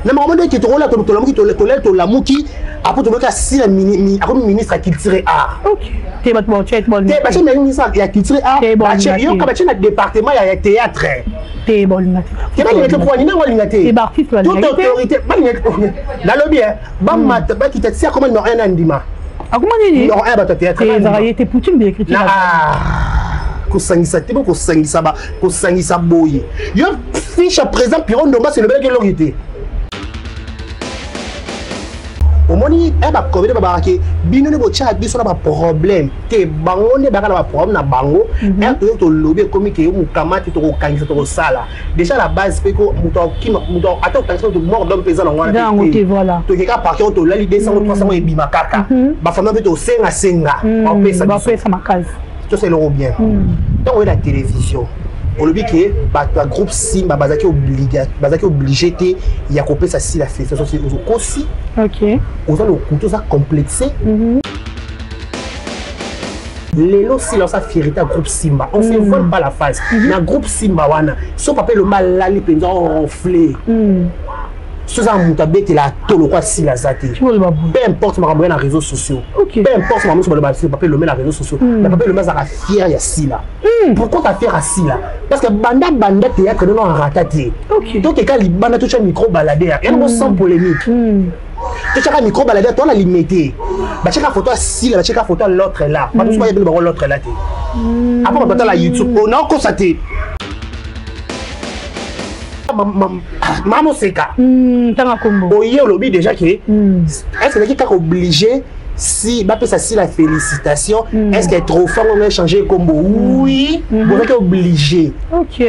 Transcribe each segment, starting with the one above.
na maman qui te rola to la muki après to ka si la ministre à culture art. OK. T'es bon chat bon. T'es pas ministre à culture art. Yo ka ba département ya théâtre. T'es bon na. T'es pas le quoi ni na ngolingate. T'es artiste là. Toute autorité ba na lobby ba mat ba qui te sert comment non un andima. Ah comment dit? Non un ba théâtre. T'es Poutine d'écriture. Kosangisa te ko sangisa boye yo fiche à présent Piron Ndomba c'est le bel que l'orité au moni e ba ko ba ke bino ne bo cha biso na ba problème te bango ne ba ka na ba problème na bango e to lobby comme que mu kamati to ko kanisa to ko sala déjà la base pe ko muto attends kanisa to mort d'homme pesant ngwana te voilà to ke ka partir to la l'idée 100 300 e bima kaka ba femme pe to senga ba pesa makazi. C'est le bien. Donc, la télévision. On le dit que le groupe Simba est obligé de couper ça si la fait. Ça, c'est aussi. OK. On a le couteau ça complexé. Les lots silence a fierté à groupe Simba. On ne se vole pas la face. Dans le groupe Simba, sauf après le mal là, les pendants ronflés. Ce sont des la tolo quoi si la zate. Peu importe ma ramène les réseaux sociaux. Peu importe ma sur le papier le met les réseaux sociaux. Le papier le met à fier ya si là. Pourquoi ta fier à si là? Parce que banda théâtre non rataté. Donc quand il banda tout un micro baladé, il y a sans polémique. Tu as un micro baladé toi la limité. Bah check la photo si là, check la photo l'autre là. Pas tout le monde l'autre là. Après on va la YouTube. On a constaté Maman Seka. Tanga combo. Oye au lobby déjà que est-ce que quelqu'un obligé si bah ça si la félicitation est-ce qu'elle est trop fort on va changer combo oui on est obligé. OK.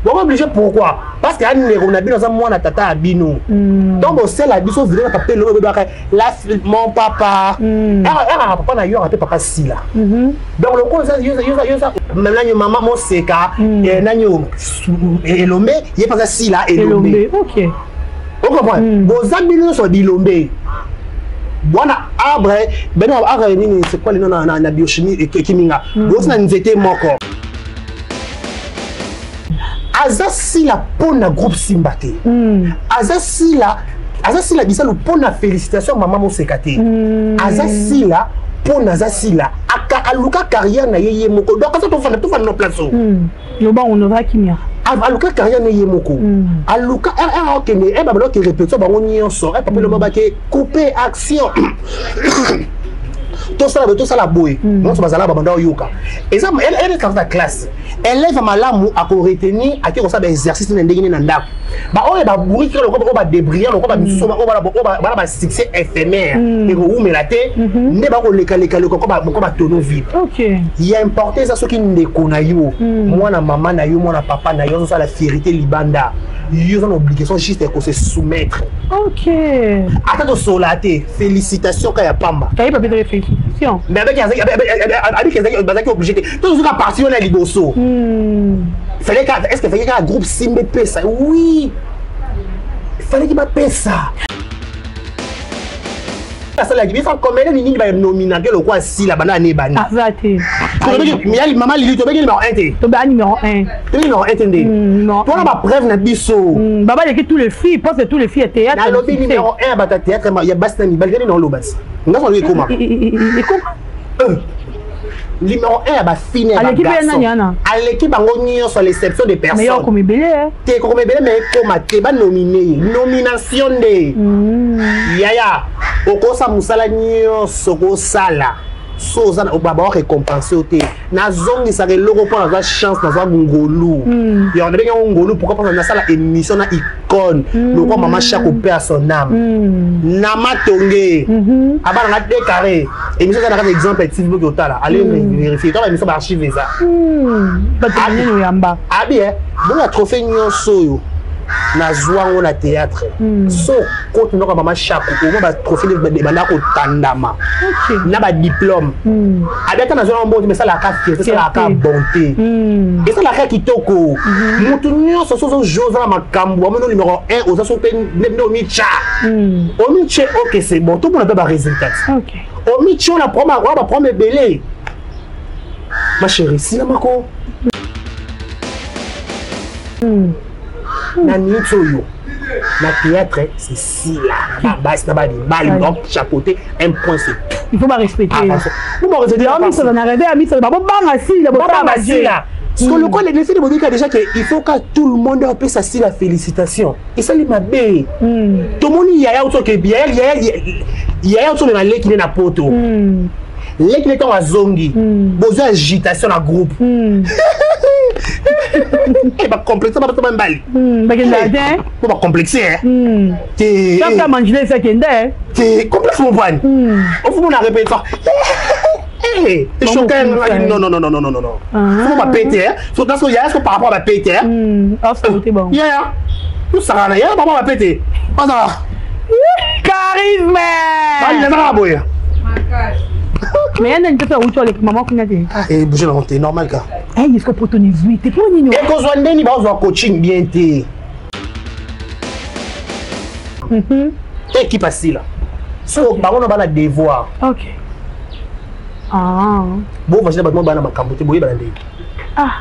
Bon obligé pourquoi parce que on a bien dans un mois na tata abino donc on sait la biso vidéo papier le la mon papa papa na yo rappelle papa si là donc le cause yo même là maman mon Seka et nanyo elombe il pas si là elombe. OK. On comprend vos abino sont dilombe. Voilà, arbre, c'est quoi le nom na biochimie et kiminga. Vous na nzete moko. Azasi la pona groupe Simbate. Azasi la bisa le pona félicitation maman mo sekate. Azasi la pona azasi la aka aluka carrière na yeye moko. Donc ça tout fa no place. Yo ba on va kimia. Aluka carrière na yeye moko. Aluka ok ne e ba balo ki répétition bango nyonso. E papa le maba ke couper action. Tout ça la boy. Moi ça bazala babanda yoka. Et ça elle est dans la classe. Élève malamu a ko retenir a ko ça ba exercice na ndenge na ndako. Ba o ba bourri ko ba débrier ko ba miso ba succès éphémère. Et ko umelaté ne ba ko leka ko ba tono vide. OK. Il y a importé ça ce qui ne connaît yo. Moi na maman na yo, moi na papa na yo ça la fierté libanda. Ils ont l'obligation juste de se soumettre. OK. Attends de solaté, félicitations quand il y a pamba. Quand il pas de félicitations. Mais avec les obligé. Tout ce qui a parti on a liboso. Fallait est-ce qu'il fallait qu'un groupe Simba paie ça? Oui. Il fallait qu'il paie ça. Ça la il faut combien de lignes va nominer le quoi si la banane est bannie. Ah ça t'es. Mais maman Lili tu veux numéro 1 t'es. Tu veux numéro 1. Tu numéro 1 t'es. Non. Toi la preuve na biso. Baba les tous les filles, pense que tous les filles étaient théâtre. Na lobby numéro 1 ba théâtre il y a Bastien Balgani dans l'obas. On a lui comment? Et comment? Numéro 1 ba fini à l'équipe à l'équipe bango nyo sur l'exception des personnes. Mais yo comme belé. T'es comme belé mais comme t'es ba nominé. Nomination de Yaya. Okosa musala nyo soko sala. Soza au baba récompensé au thé. Na zongi ça loko pour avoir chance dans un ngolu. Il y a un ngolu pourquoi parce que na sala émission na icône. Le quoi maman chaque au père son âme. Nama tongé. Aba na décaré. Émission ça na exemple petit bloc au là. Allez vérifier. Toi émission archive ça. Ba tani no yamba. Ah bien. Bon la trophée nyonso yo. Na joie on a théâtre so compte no maman chaque au ba trophée de banda ko tandama na ba diplôme avec na joie on bon mais ça la carte c'est la carte bonté et ça la carte kitoko mutu nyonso so José Makambo ameno numéro 1 aux so pe no micha o miche OK c'est bon tout pour na ba résultat OK o miche on a prendre belé ma chérie si la mako na nitso yo le théâtre, c'est si là. Bas, donc, chapeauté, un point, c'est tout. Il faut pas respecter. Vous m'en respectez. Ça va n'arrêter à ça va pas assis, là. Parce que le quoi, les filles de Monique a déjà qu'il faut que tout le monde ait sa la félicitation. Et ça, il m'a bé. Tout le monde, il y a autre que bien, il y a autre que les qui est na poto. Les qui est en zongi. Besoin d'agitation dans le groupe. Et va complexer, va pas m'emballer. On va complexer. Tu as mangé ça qui est. C'est complexe, mon point. On faut répéter ça. Hey, choquant. Non. Faut pas péter. Faut que il y a ce par rapport à péter. Ah, c'est bon. Yeah. Tout ça là, il y a par rapport à péter. Pas ça. Charisme. Allez, là boy. Mais il y a une petite route avec maman qui n'a dit. Eh, bouger la honte, normal quoi. Eh, est-ce que pour ton évoluer, t'es pour nous. Et qu'on soit ndeni ba on coaching bien té. Et qui passe là. So, ba on a devoir. OK. Ah. Bon, vas-y, ba na makambo te boye ba ndé. Ah.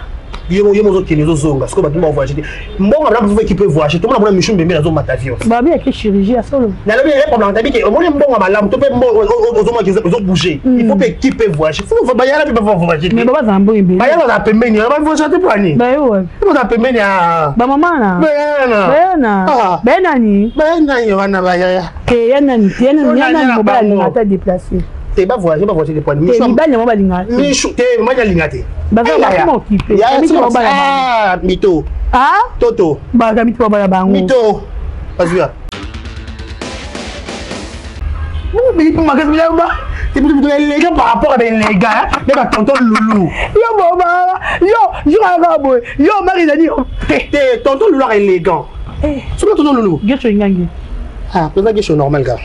Yo mozo kenezo zonga, parce que ba tu vas voyager. Mbonga na vous qui peut voyager, tout le monde na michumbe mbé na zo matavio. Ba bien que chirurgie à solo. Na le bien problème tabi que on mbonga malamu to pe mbonga ozo ma kizo bouger. Il faut que qui peut voyager. Faut ba yala pe ba voyager. Mais ba zambo mbé. Ba yala na pembeni, ba voyager te plani. Ba yo. Ba na pembeni a. Ba mama na. Ba nani? Ba nani wana ba yaya. Ke yanani, yanani mobile na ta déplacer. T'es pas voyager des points. T'es libane moi balinga. Michou, t'es moi lingate. Ba comment occupé. Ah, mito. Ah? Toto. Ba ga mito ba bango. Mito. Vas-y là. Mais il peut marquer là bas. Tu peux les gars par rapport à les gars, mais ba tonton Loulou. Yo baba. Yo, Arabo. Yo Marie-Dani. T'es tonton Loulou élégant. Eh, c'est pas tonton Loulou. Gecho ngangi. Ah, c'est ça que je normal gars.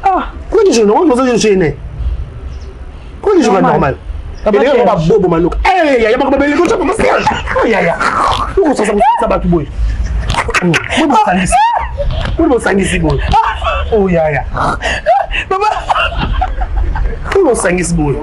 Ah, pourquoi tu joues normal? Pourquoi tu joues né? Pourquoi tu joues normal? Et les gars, on va bobo manouk. Eh, il y a pas de bébé, les gars, ça va faire. Oh, ya. Pourquoi ça va tout boy? Oh, moi, ça ici. Pourquoi ça ici, boy? Oh, ya. Papa. Pourquoi ça ici, boy?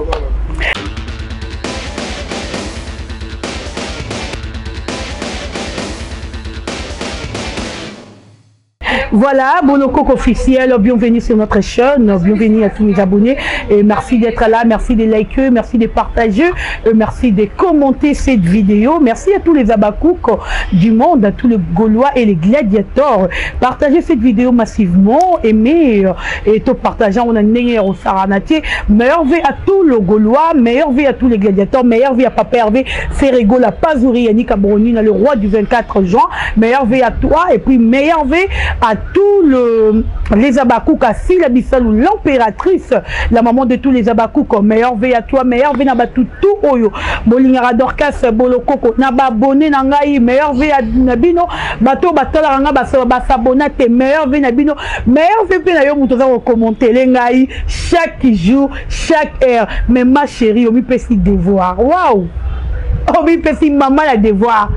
Voilà, Bonokok officiel, bienvenue sur notre chaîne, bienvenue à tous mes abonnés et merci d'être là, merci de liker, merci de partager, merci de commenter cette vidéo, merci à tous les abakouk du monde, à tous les Gaulois et les gladiateurs. Partagez cette vidéo massivement, aimez et tout partageant, on a né au Saranatier. Meilleur vie à tous les Gaulois, meilleur vie à tous les gladiateurs, meilleur vie à Papa Hervé Ferrego, la Pazouri, Yannick Abroni, le roi du 24 juin, meilleur vie à toi et puis meilleur vie à tous les abakouk, à Sila Bissalou, l'impératrice, la maman de tous les abakouk, meilleur vie à toi, meilleur vie à tout oyo, Bolingara Dorcas, Bolokoko, Naba Boné Nangaï, meilleur vie à Nabino, Bato Batola Ranga Basabonate, meilleur vie Nabino, meilleur vie à Yomutoza commenter, Lengaï, chaque jour, chaque heure, mais ma chérie, on me peut si devoir, waouh, on me peut si maman la devoir.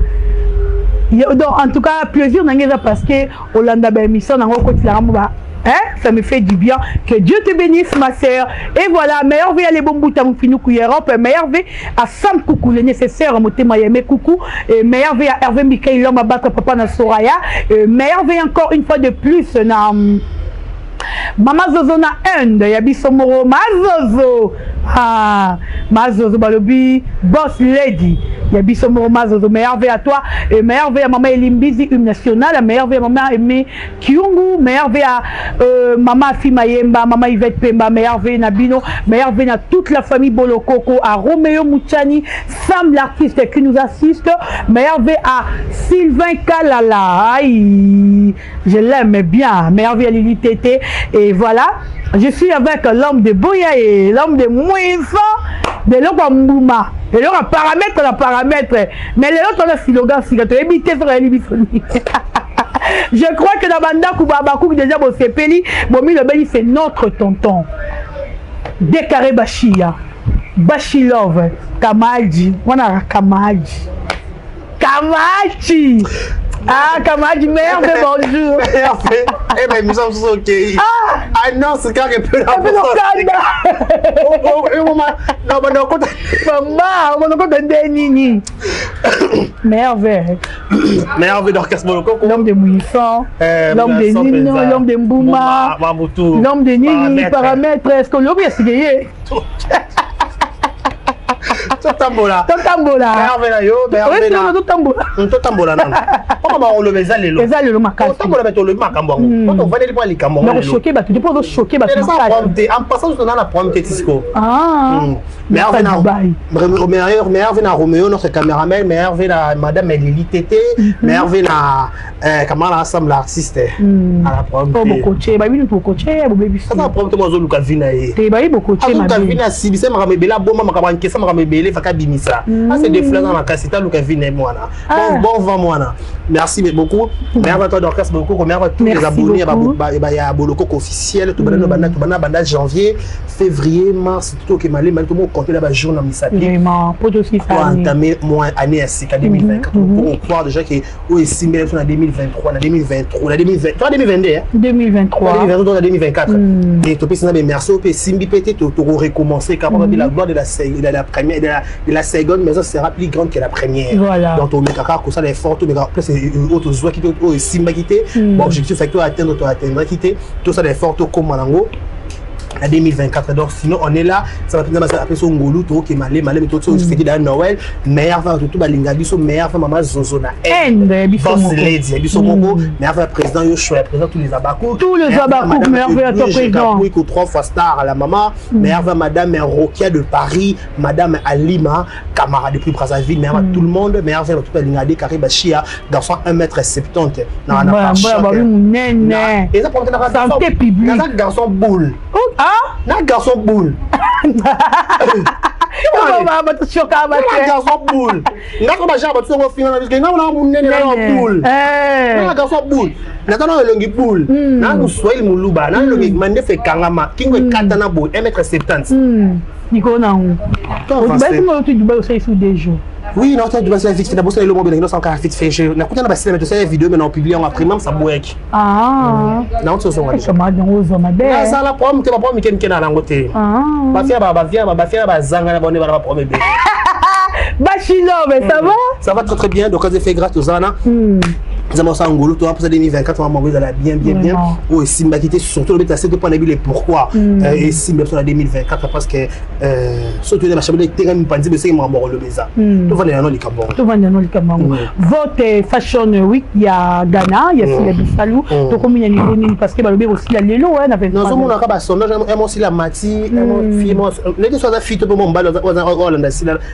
Donc, en tout cas, plaisir parce que Hollanda émission ça me fait du bien. Que Dieu te bénisse, ma sœur. Et voilà, meilleur vie à les bons boutons Europe, meilleur vie à Sam Coucou, le nécessaire, Moté Mayame Coucou, et meilleur vie à Hervé Mikaï, l'homme à battre papa na Soraya, et meilleur vie encore une fois de plus na Mama Zozo na Inde, Yabiso Moro, Mazozo. Ah, Mazozo Balobi, Boss Lady. Yabiso Moro, Mazozo, meilleur vie à toi. Et meilleur vie à Maman Elimbizi, Hymne National. Meilleur vie à Maman Aimé Kiungu. Meilleur vie à Maman Fimayemba, Maman Yvette Pemba. Meilleur vie à Nabino. Meilleur vie à toute la famille Bolokoko. À Roméo Mouchani, Sam l'artiste qui nous assiste. Meilleur vie à Sylvain Kalala. Aïe, je l'aime bien. Meilleur vie à Lili Tété. Et voilà, je suis avec l'homme de Boyaé, l'homme de Mouissa, de l'homme Mbouma, de l'homme paramètre, mais l'autre on a slogan, c'est que tu éviter sur la libissonie. Je crois que dans Banda Koubabakou, déjà, bon, c'est Peli, Bomi le Beli, c'est notre tonton. Décaré Bachia, Bachilove, Kamaji, on a Kamaji. Ah, camarade, merde, bonjour. Eh ben, nous sommes ok. Ah non, c'est quand même peu la Maman, on a pas de nini. Merveille. Merveille d'orchestre Boloko. L'homme de Mouissant, l'homme de Nino, l'homme de Mbouma, l'homme de Nini, paramètres, est-ce que l'homme est gagné? Totambola. Totambola. Merveille yo, merveille. Totambola. Totambola non. Comment on le met ça les lots? Les allo makasi. Totambola met le makambo. Quand on va aller pour les cambo. Mais choqué bah tu peux choquer bah. En passant on a la prompte Tisco. Ah. Merveille na Roméo notre caméraman, merveille na madame Elili Tété, merveille na comment l'ensemble l'artiste à la prompte. Pour coacher, bah oui pour coacher, bon baby. Ça prompte moi zo Luka Vinae. Te bah oui pour coacher ma. Luka Vinae si bisa makabela bomba makabana kesa makabele faka bimisa. Ah c'est des fleurs dans la cassette Luka Vinae moi là. Bon vent moi là. Merci beaucoup. Merveille toi d'orchestre beaucoup, merveille tous les abonnés bah y a Boloko officiel tout banda janvier, février, mars tout que malé tout le compter là-bas jour dans Misapi. Vraiment, pour aussi ça. Pour entamer moins année à 2024. Pour croire déjà que où est similé en 2023, en 2023, en 2023, 2022 hein. 2023. 2023 2024. Et tu peux ça merci au Simbi pété tu recommencer car la gloire de la première de la seconde mais ça sera plus grande que la première. Voilà. Donc on met kaka ça les forts tout mais après c'est autre joie qui au Simba quitté. Bon objectif fait que tu atteindre quitter tout ça les forts tout comme Malango. À 2024 donc sinon on est là ça va finir après son ngolu to qui malé mais tout ça fêter dans Noël meilleur va tout balinga biso meilleur va maman zozona boss lady biso moko meilleur va président yo choix président tous les abakou meilleur va ton président oui que 3 fois star la maman meilleur va madame Rokia de Paris madame Alima camarade depuis Brazzaville meilleur va tout le monde meilleur va tout balinga de Kariba Chia garçon 1m70 non on a pas et ça pour santé publique garçon boule. Ah? Na garçon boule. Garçon boule. Na ko ba jaba tu ngo finga na biske na na munene na boule. Na garçon boule. Na tano longi boule. Na ko swahili muluba na longi mande fe kangama kingo kata na boule 1m70. Nico na on. Tu vas tu Dubaï aussi sous des jours. Oui, non, tu vas faire vite fait d'abord le mobile non sans car vite fait. Je na kuta na basile mais cette vidéo mais on publie en après même ça boek. Ah. Na on se son. Comment on se made. Na ça la pomme te ba pomme ken na langote. Ah. Ba fia ba zanga na bonne ba pomme be. Bachilo mais ça va? Ça va très très bien donc quand j'ai fait grâce aux Zana. Nous avons ça en Ngolo, toi, pour 2024, on va m'envoyer bien. Oh, Simba qui était surtout le assez de point de vue, pourquoi. Et Simba sur la 2024, parce que surtout les machines de terrain, nous pensons que c'est un bon le baiser. Tout va dans les Cameroun. Tout va dans les Cameroun. Votre Fashion Week, il y a Ghana, il y a Sylvie Bissalou. Donc, comme il y a une parce que le aussi la Lélo, hein, avec. Nous avons un rabat sondage, aussi la Mati, les deux sont la fille, tout le monde,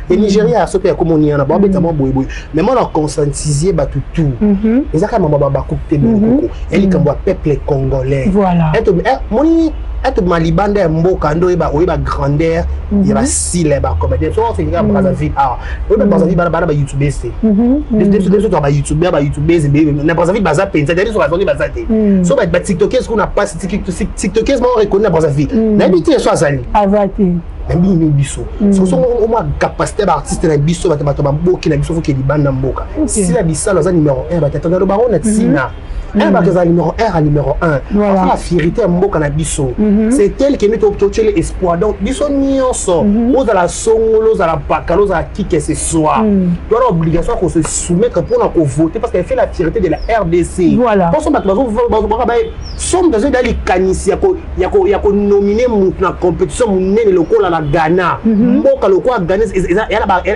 et Nigeria, ce pays, comme on y en a, mais moi, on a conscientisé tout. Les Akama Baba coupe beaucoup. Elle est comme peuple congolais. Voilà. Et Malibanda Mboka ndo eba grandeur yeba style ba comédien so fait que Brazzaville Brazzaville ba YouTube c'est des ba YouTube na Brazzaville baza pensa d'ailleurs sur la zone bazate so ba TikTokers qu'on a pas TikTokers moi reconnaît na Brazzaville na habité so azali avati mbi biso so au moins capacité d'artiste na biso ba mboki na biso faut que libanda mboka si la bisalo za numéro 1 ba tata na baron na tsina un ba numéro 1 à numéro 1 la fierté mboka na biso c'est elle qui met au total espoir donc biso nyonso aux à la songolo aux à la bakalo aux à qui que ce soit doit l'obligation qu'on se soumettre pour nous voter parce qu'elle fait la fierté de la RDC voilà pour son somme dans les canisi yako nominer na compétition munene lokola na Ghana mboka lokola Ghana il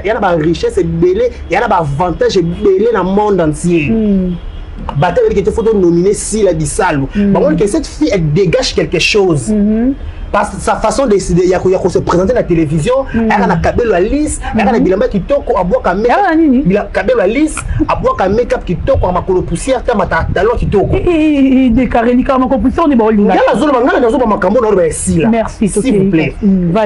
y a la richesse belé il y a la avantage belé dans le monde entier. Bataille avec il faut nominer si la Bissalo. Par contre que cette fille elle dégage quelque chose. Parce que sa façon de décider, il y a se présenter à la télévision, elle a la cabelle à lisse, elle a la bilamba qui toque à boire comme make-up, cabelle à lisse, à boire comme make-up qui toque à ma colo poussière, à ma talon qui toque. Et des carrés comme ma poussière, on est bon. Il y a la zone dans ma cambo dans le ici là. Merci, s'il vous plaît.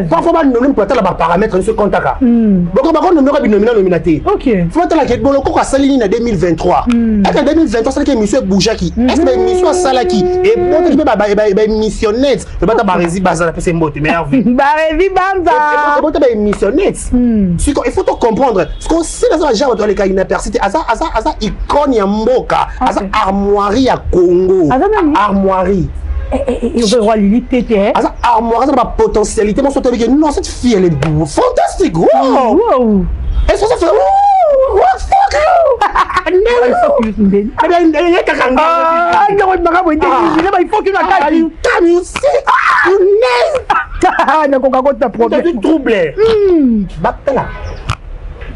Parfois on nommer pour attendre la paramètre ce contact. Donc on va nommer nominaté. OK. Faut attendre la bon le coco à Saline en 2023. En 2023 c'est que monsieur Boujaki. Est-ce que monsieur Salaki et bon je vais missionnaire, je vais pas résider Banza c'est mbote meilleur vie. Barevi Banza. Et bon tu missionnaire. Il faut te comprendre. Ce qu'on sait dans genre dans les cas inapercité, asa icône ya mboka, asa armoirie ya Congo. Armoirie. Et le roi Lili Tété. Asa armoirie ça a potentialité. Moi surtout que non cette fille elle est fantastique. Wow. Et ça fait what fuck you. Il faut qu'il la you tu troublé. Batala.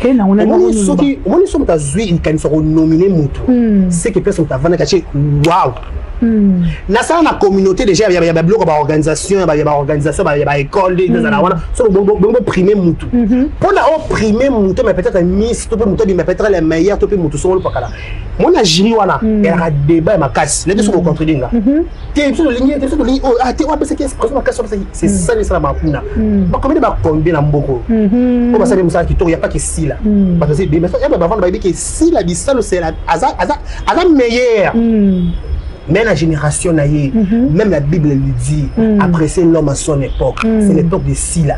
On est sur ta zui il can se renominer mutu. C'est que personne t'a vendu caché. Waouh. Na ça na communauté déjà il y a bloc ba organisation il y a organisation il y a école des wana so bon primer mutu pour la primer mutu mais peut-être miss to peut mutu mais peut-être les meilleurs to peut mutu so le pakala mon agiri wana il y a débat ma casse les deux sont contredire là tu sur ligne oh ah tu vois parce que c'est ça les ça ma kuna ba combien ba combien na mboko on va savoir ça qui il y a pas que si là parce que mais ça il y a ba vendre ba que si la distance c'est la azar meilleur. Mais la génération naïe, même la Bible le dit, apprécier l'homme à son époque. C'est l'époque de Sila.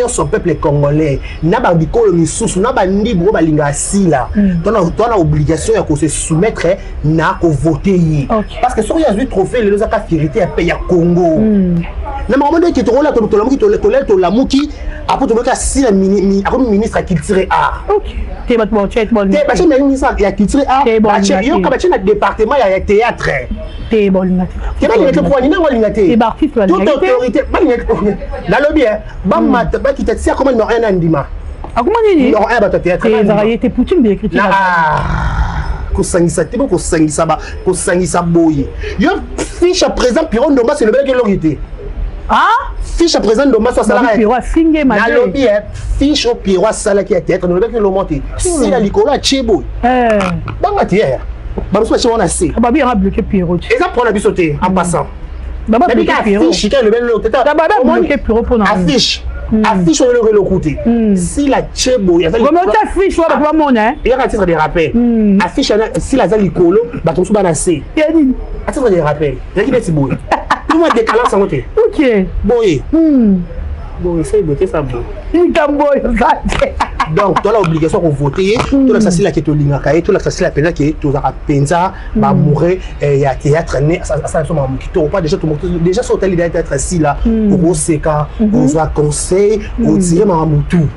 Son peuple congolais, n'a pas bikolo ni sous, n'a pas ni bro balinga Sila. Ton a obligation à se soumettre, n'a qu'au voter. Parce que si on a eu trophée, les autres fierté à payer à Congo. Na moment qui te rola to la muki après to ka si la ministre à culture art. OK. T'es bon chat bon. T'es pas ministre à culture art. Yo ka na département il y a théâtre. T'es bon na. T'es pas le point ni na ngate. T'es artiste là. Toute autorité ba la lobby ba mat ba qui t'a comment non un andima. Ah comment ni? Non un ba théâtre. T'es Poutine de écriture. Kosangisa te ko sangisa boye. Yo fiche à présent Piron Ndomba c'est le bel que l'orité. Ah? Fiche à présent Ndomba soit ça là. Na lobby fiche au Pirois sala qui a tête on le bel que le monter. Si la Nicolas Chebo. Banga tiers. Ba so on a c'est. Ba bien bloqué Pierrot. Et ça prend la bisoté en passant. Ba bloqué Pierrot. Fiche le bel l'autre. Ba bloqué Pierrot pour affiche. Affiche le côté. Si la Chebo, il y a comment tu affiches toi avec mon hein? Il y a un titre de rappel. Affiche si la Zalikolo, ba ton sou banassé. Un titre de rappel. Il y a qui des boy. Tout le monde décalé sans côté. OK. Boy. Bon, essaye de voter ça bon. Donc, tu as l'obligation de voter. Tu as la qui est au Lingakaï, tu as la peine qui est au Penza, va mourir, il y a théâtre, ça pas déjà sur tel idée d'être assis là, au Seka, au conseil, au Tiré Mamoutou.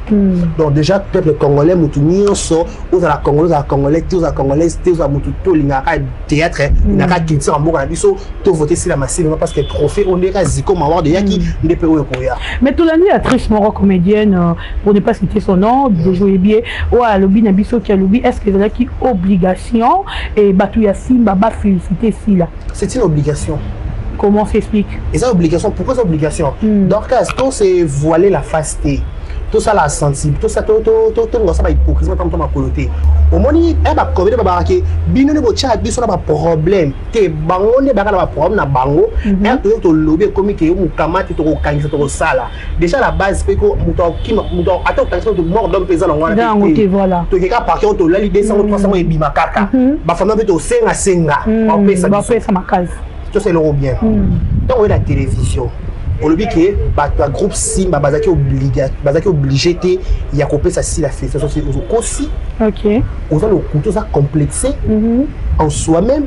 Donc, déjà, le peuple congolais, Moutouni, on sort, aux la Congolais, tous à Congolais, tous à Moutou, Lingakaï, théâtre, Lingakaï qui tire en mot, tu voter si la massive, parce que trophée, on est rasé comme avoir de Yaki, des pays au Koya. Mais tout l'année, actrice moro comédienne, pour ne pas citer son nom, de jouer bien, ou à Lobi Nabiso qui a Lobi, est-ce que c'est qui obligation et Batouya Simba va féliciter si là? C'est une obligation. Comment s'explique? Et ça, obligation, pourquoi c'est obligation? Donc, c'est voiler la face T. Tout ça, la sensible, tout ça, tout ça, hypocrisie, tout ça, coloté. Au moment où il y a un problème, il y a un problème. Il y a un problème, bango. Il y a un lobby comme il y a un camarade qui est au sala. Déjà, la base, c'est que attends, tu mort d'homme pesant dans le voilà. Tu as par contre, là, l'idée, c'est que 300 et bimakaka. Ma femme est au senga senga. On paie ça ma case. C'est l'euro bien. Donc, on est la télévision. On le dit que le groupe Simba est obligé de couper ça si la fait. C'est aussi. OK. On a le couteau complexé en soi-même,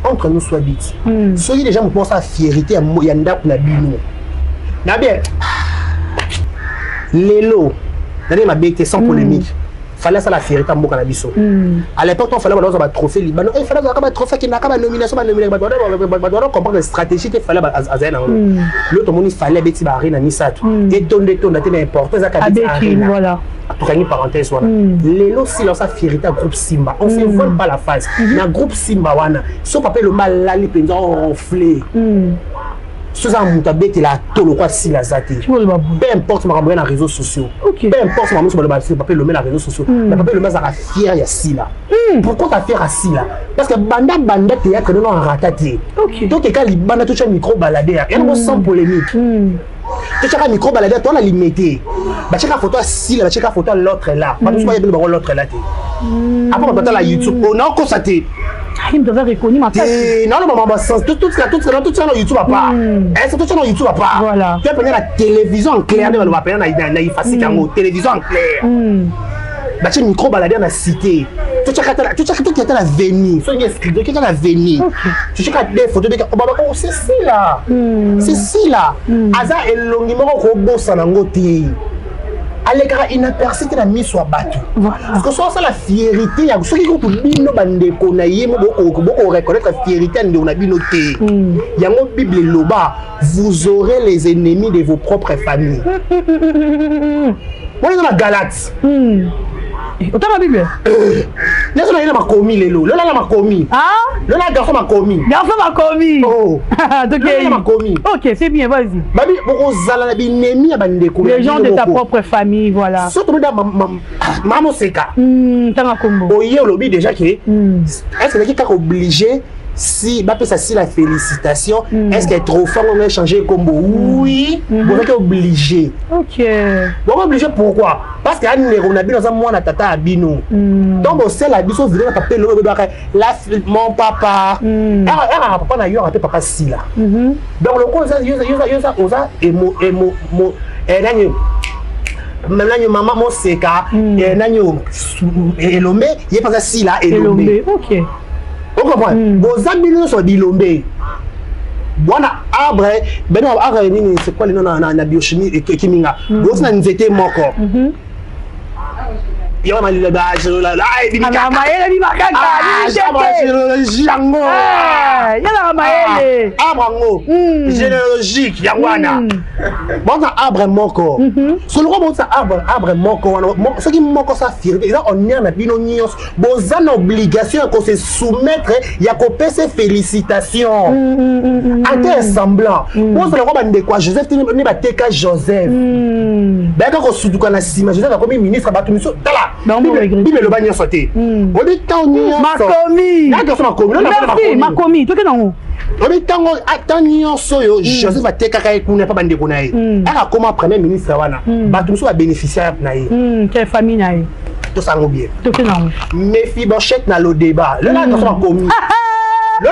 entre nous soit dit. Soyez déjà me pensent à fierté à Moyanda pour la bino. Na bien. Lélo. D'ailleurs ma bête sans polémique. Fallait ça la fierté à Moka Nabiso. À l'époque, il fallait avoir un trophée libanais. Il fallait avoir un trophée qui n'a pas de nomination. Il doit comprendre la stratégie qu'il fallait à Zéna. L'autre monde, il fallait Betty Barina Nisat. Et ton était important. Voilà. Pour une parenthèse, Lélo, si l'on a fierté à groupe Simba, on ne se vole pas la face. Dans le groupe Simba, si on peut le mal là, les pendants ronflés. Ce sont des la tolo quoi si la zate. Peu importe ma ramène les réseaux sociaux. Peu importe ma sur le papier le met les réseaux sociaux. Le papier le met à fier ya si là. Pourquoi ta fier à si là? Parce que banda théâtre non en ratati. Donc quand les banda touche un micro balader, il y a sans polémique. Tu as un micro balader toi la limité. Bah check la photo si là, check la photo l'autre là. Pas tout soit l'autre là. Après on va la YouTube, on a constaté. il me devait reconnaître ma tête. Non, non, maman, tout ça dans YouTube, pas. C'est tout ça dans YouTube, pas. Voilà. Tu as pris la télévision en clair, on va prendre la télévision en clair. Bah, tu as un micro baladé dans la cité. Tu as la venue. Tu as la venue. Tu as des photos de. Oh, c'est si là. C'est si là. Aza et l'ongimoro robot sanangote. Alekara inaperçu que la mise soit battue. Parce que ça la fierté, il y a ceux qui ont bino bande konaye beaucoup reconnaître la fierté de on a binoté. Il y a une Bible loba, vous aurez les ennemis de vos propres familles. On est dans la Galate. Autant la Bible. N'est-ce pas, il m'a commis les lots. Là, il m'a commis. Ah? Là, garçon m'a commis. Garçon m'a commis. Oh. Donc, il m'a commis. Ok, c'est bien, vas-y. Babi, les gens de ta propre famille, voilà. Surtout dans maman Seka. T'as ma combo. Oh, il y a lobby déjà qui est-ce que quelqu'un est obligé si bah ça si la félicitation est-ce qu'elle est trop fort on va changer combo oui on est obligé. Ok. On est obligé pourquoi parce que on a bien dans un mois na tata abino donc on sait la biso vidéo papa le la mon papa papa na yo rappelle papa si là donc le coup ça osa emo même là maman mon seka et nanyo elombe il pas si là elombe. Ok. Vous comprenez? Vos amis sont dilombe. Voilà, arbre, c'est quoi le nom de la biochimie et Kiminga? Vous avez une été mort. Il y a un bagage là, il y a un généalogique, il y a un arbre moko. Sur le roi, arbre moko. Ce qui moko ça firme, on est en abinonios. Vous avez l'obligation de se soumettre, il y a coupé ses félicitations. À semblant. Moi, c'est le roi de quoi Joseph, tu n'es pas Teka Joseph. Ben, quand on se dit qu'on a si, Joseph a comme ministre, Bible le bagnon sauté. On dit tant Makomi. Merci, Makomi. Toi, non. On dit tant soyo. Joseph va te kaka ekuna pas bande kunaye. Aka comment premier ministre wana. Batumso va bénéficier naye. Quelle famille naye. Tout ça ngou bien. Toi, non. Mephibosheth na le débat. Le là garçon Makomi. Le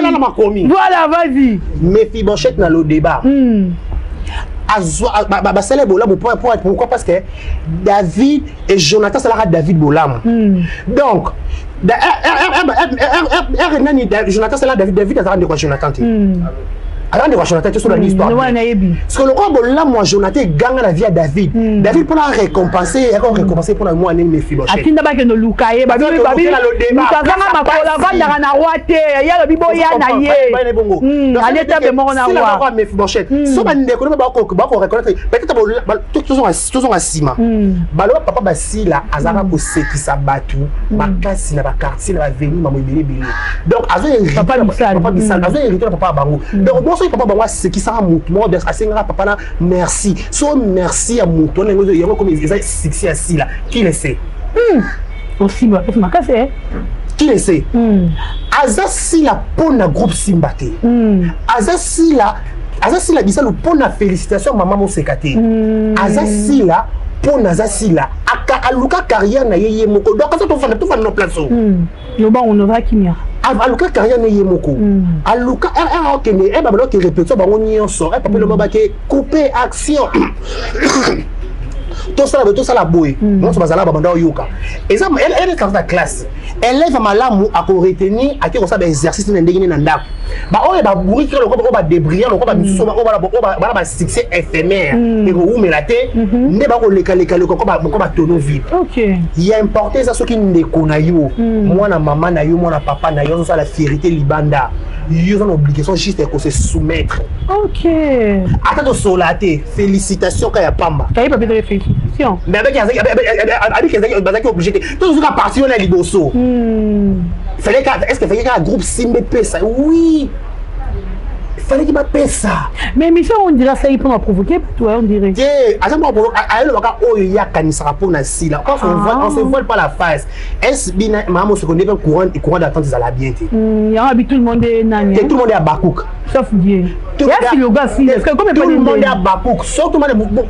là Makomi. Voilà, vas-y. Mephibosheth na le débat. Pourquoi? Parce que David et Jonathan, c'est la David Bolam. Donc, Jonathan, c'est la David, de quoi Jonathan? Avant de voir Jonathan, tu es sur l'histoire. Parce que le roi Bolam, moi, Jonathan gagne la vie à David. David, pour la récompenser, il a récompensé pour la moi, il Mephibosheth. Atinda ba ke no lukaye, babi, lukazanga makola vanda na roi te, ya le bibo ya na ye. Allez tabe mo na roi. C'est la roi Mephibosheth. So ba ndeko ba ko reconnaître, peut-être tous à Sima. Balo papa basila azara ko sekisa batu, makasi na ba quartier na venir mamu bilibili. Donc azo papa bisala, azo hérité papa bango. Donc papa bango c'est qui ça mouton de asenga papa na merci. So merci à mouton ngo yo comme ils succès assis là. Qui le sait? Aussi moi, c'est ma casse. Qui le sait? Azasi la pona groupe Simbate. Azasi la bisalo pona félicitation maman mo sekate. Azasi la pona azasi la aka aluka carrière na yeye moko. Donc ça tout fa no place. Yo ba on va kimia. Aluka carrière na yeye moko. Aluka okene e ba balo ki répétition ba ngoni so. E papa le maba ke couper action. Tout ça la boue. Non, c'est pas là, bah, yoka. Et ça, elle est dans la classe. Elle lève malamu à retenir à qui on s'appelle exercice dans les nanda. Bah, on va bourrer le corps, on va débrouiller, on va succès éphémère. Et vous me la tête, ne pas le va tonneau vide. Ok. Il y a importé ça, ce qui ne connaît pas. Moi, na maman, na yo, moi, na papa, na yo, ça la fierté libanda. Ils ont l'obligation juste de se soumettre. Ok. Attends de solater. Félicitations quand il y a pamba. Il n'y a pas de félicitations. Mais avec les obligé. Tout ce qui a parti, on est liboso. Est-ce qu'il fallait qu'un groupe Simbé ça? Oui. Il fallait qu'il m'appelle ça. Mais mission, on dirait ça, il peut nous provoquer, toi, on dirait. À ce moment, il y a un rapport dans si là. Quand on se voile pas la face, est-ce que maman se connaît le courant d'attente de la bienté? Il y a tout le monde est nani. Tout le monde est à Bakouk. Sauf Dieu. Tout le monde est à Bakouk. Surtout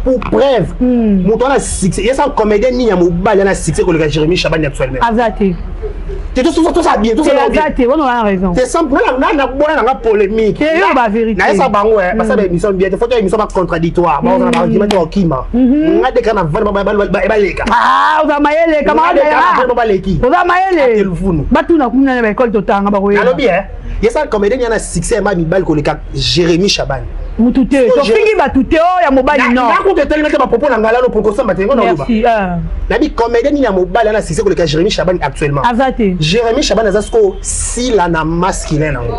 pour preuve. Mon tour a succès. Il y a un comédien ni à Mouba, il y a un succès que le Jérémy Chaban actuellement. Azate. Tu tout ça bien, tout ça bien. On a raison. C'est simple, on a polémique. C'est la vérité. Na ça bango parce que émission bien, faut que émission pas contradictoire. Bon, on a argument au kima. On a des kana ba leka. Ah, on a maïle camarade. On a maïle. Téléphone. Batu na kumna na école totanga ba koyeba. Allo bien. Il y a ça comédien y a un succès ma mi bal ko le cas Jérémy Chaban. Mutute. To fingi batute o ya mobali non. Na ko te tellement que ba propos na ngala no pour ko samba te ngona loba. Merci. Na bi comédien ni na mobali na succès ko le cas Jérémy Chaban actuellement. Azate. Jérémy Chaban azasko si la na masculin nango.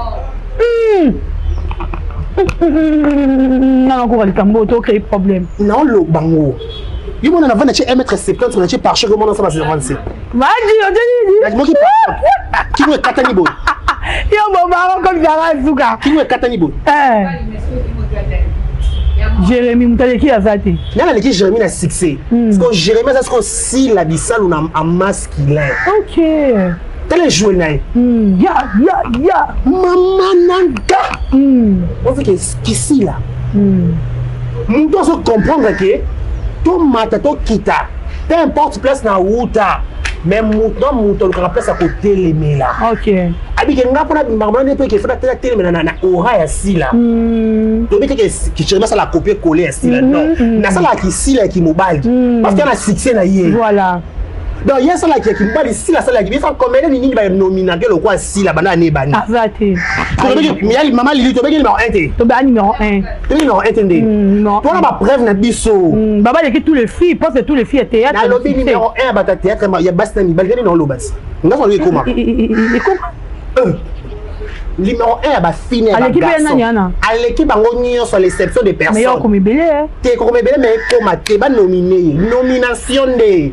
Non, on va to créer problème. Non le bango. Il m'a na 1m70 sur le par chaque moment ça va se avancer. Vas-y, on te dit. Moi qui me katani boy. Yo mon baron comme ça Zuka. Qui me katani boy. Jérémy Moutale qui a zaté. Nana le qui Jérémy na succès. Parce que Jérémy ça ce si la bisal ou en masculin. OK. Tel jouer naï. Ya. Maman nanga. On veut que si là. Nous doit se comprendre que tout mata to kita. Peu importe place na wuta. Mais mouton le place à côté les là. OK. Abi que nga pona maman ne peut que faire télé mais na ora ya si là. To bi que qui cherche ça la copier coller si là non. Na ça la qui si là qui mobile. Parce qu'il y a succès na yé. Voilà. Donc il y a ça là qui mobile si là ça là qui fait combien ni ba nominer le quoi si là bana ne bani. Azate. Mais il maman Lili to be numéro 1 té. To be numéro 1. To numéro 1 té. Non. Toi na preuve na biso. Baba il y a tous les filles, parce que tous les filles à théâtre. Na lobby numéro 1 ba théâtre il y a basta ni balgari non lo bas. Nga so lui comment? Et comment? Numéro 1 ba fini ba garçon. À l'équipe bango nyo sur l'exception des personnes. Mais yo comme belé hein. Té comme belé mais comme té ba nominé. Nomination de.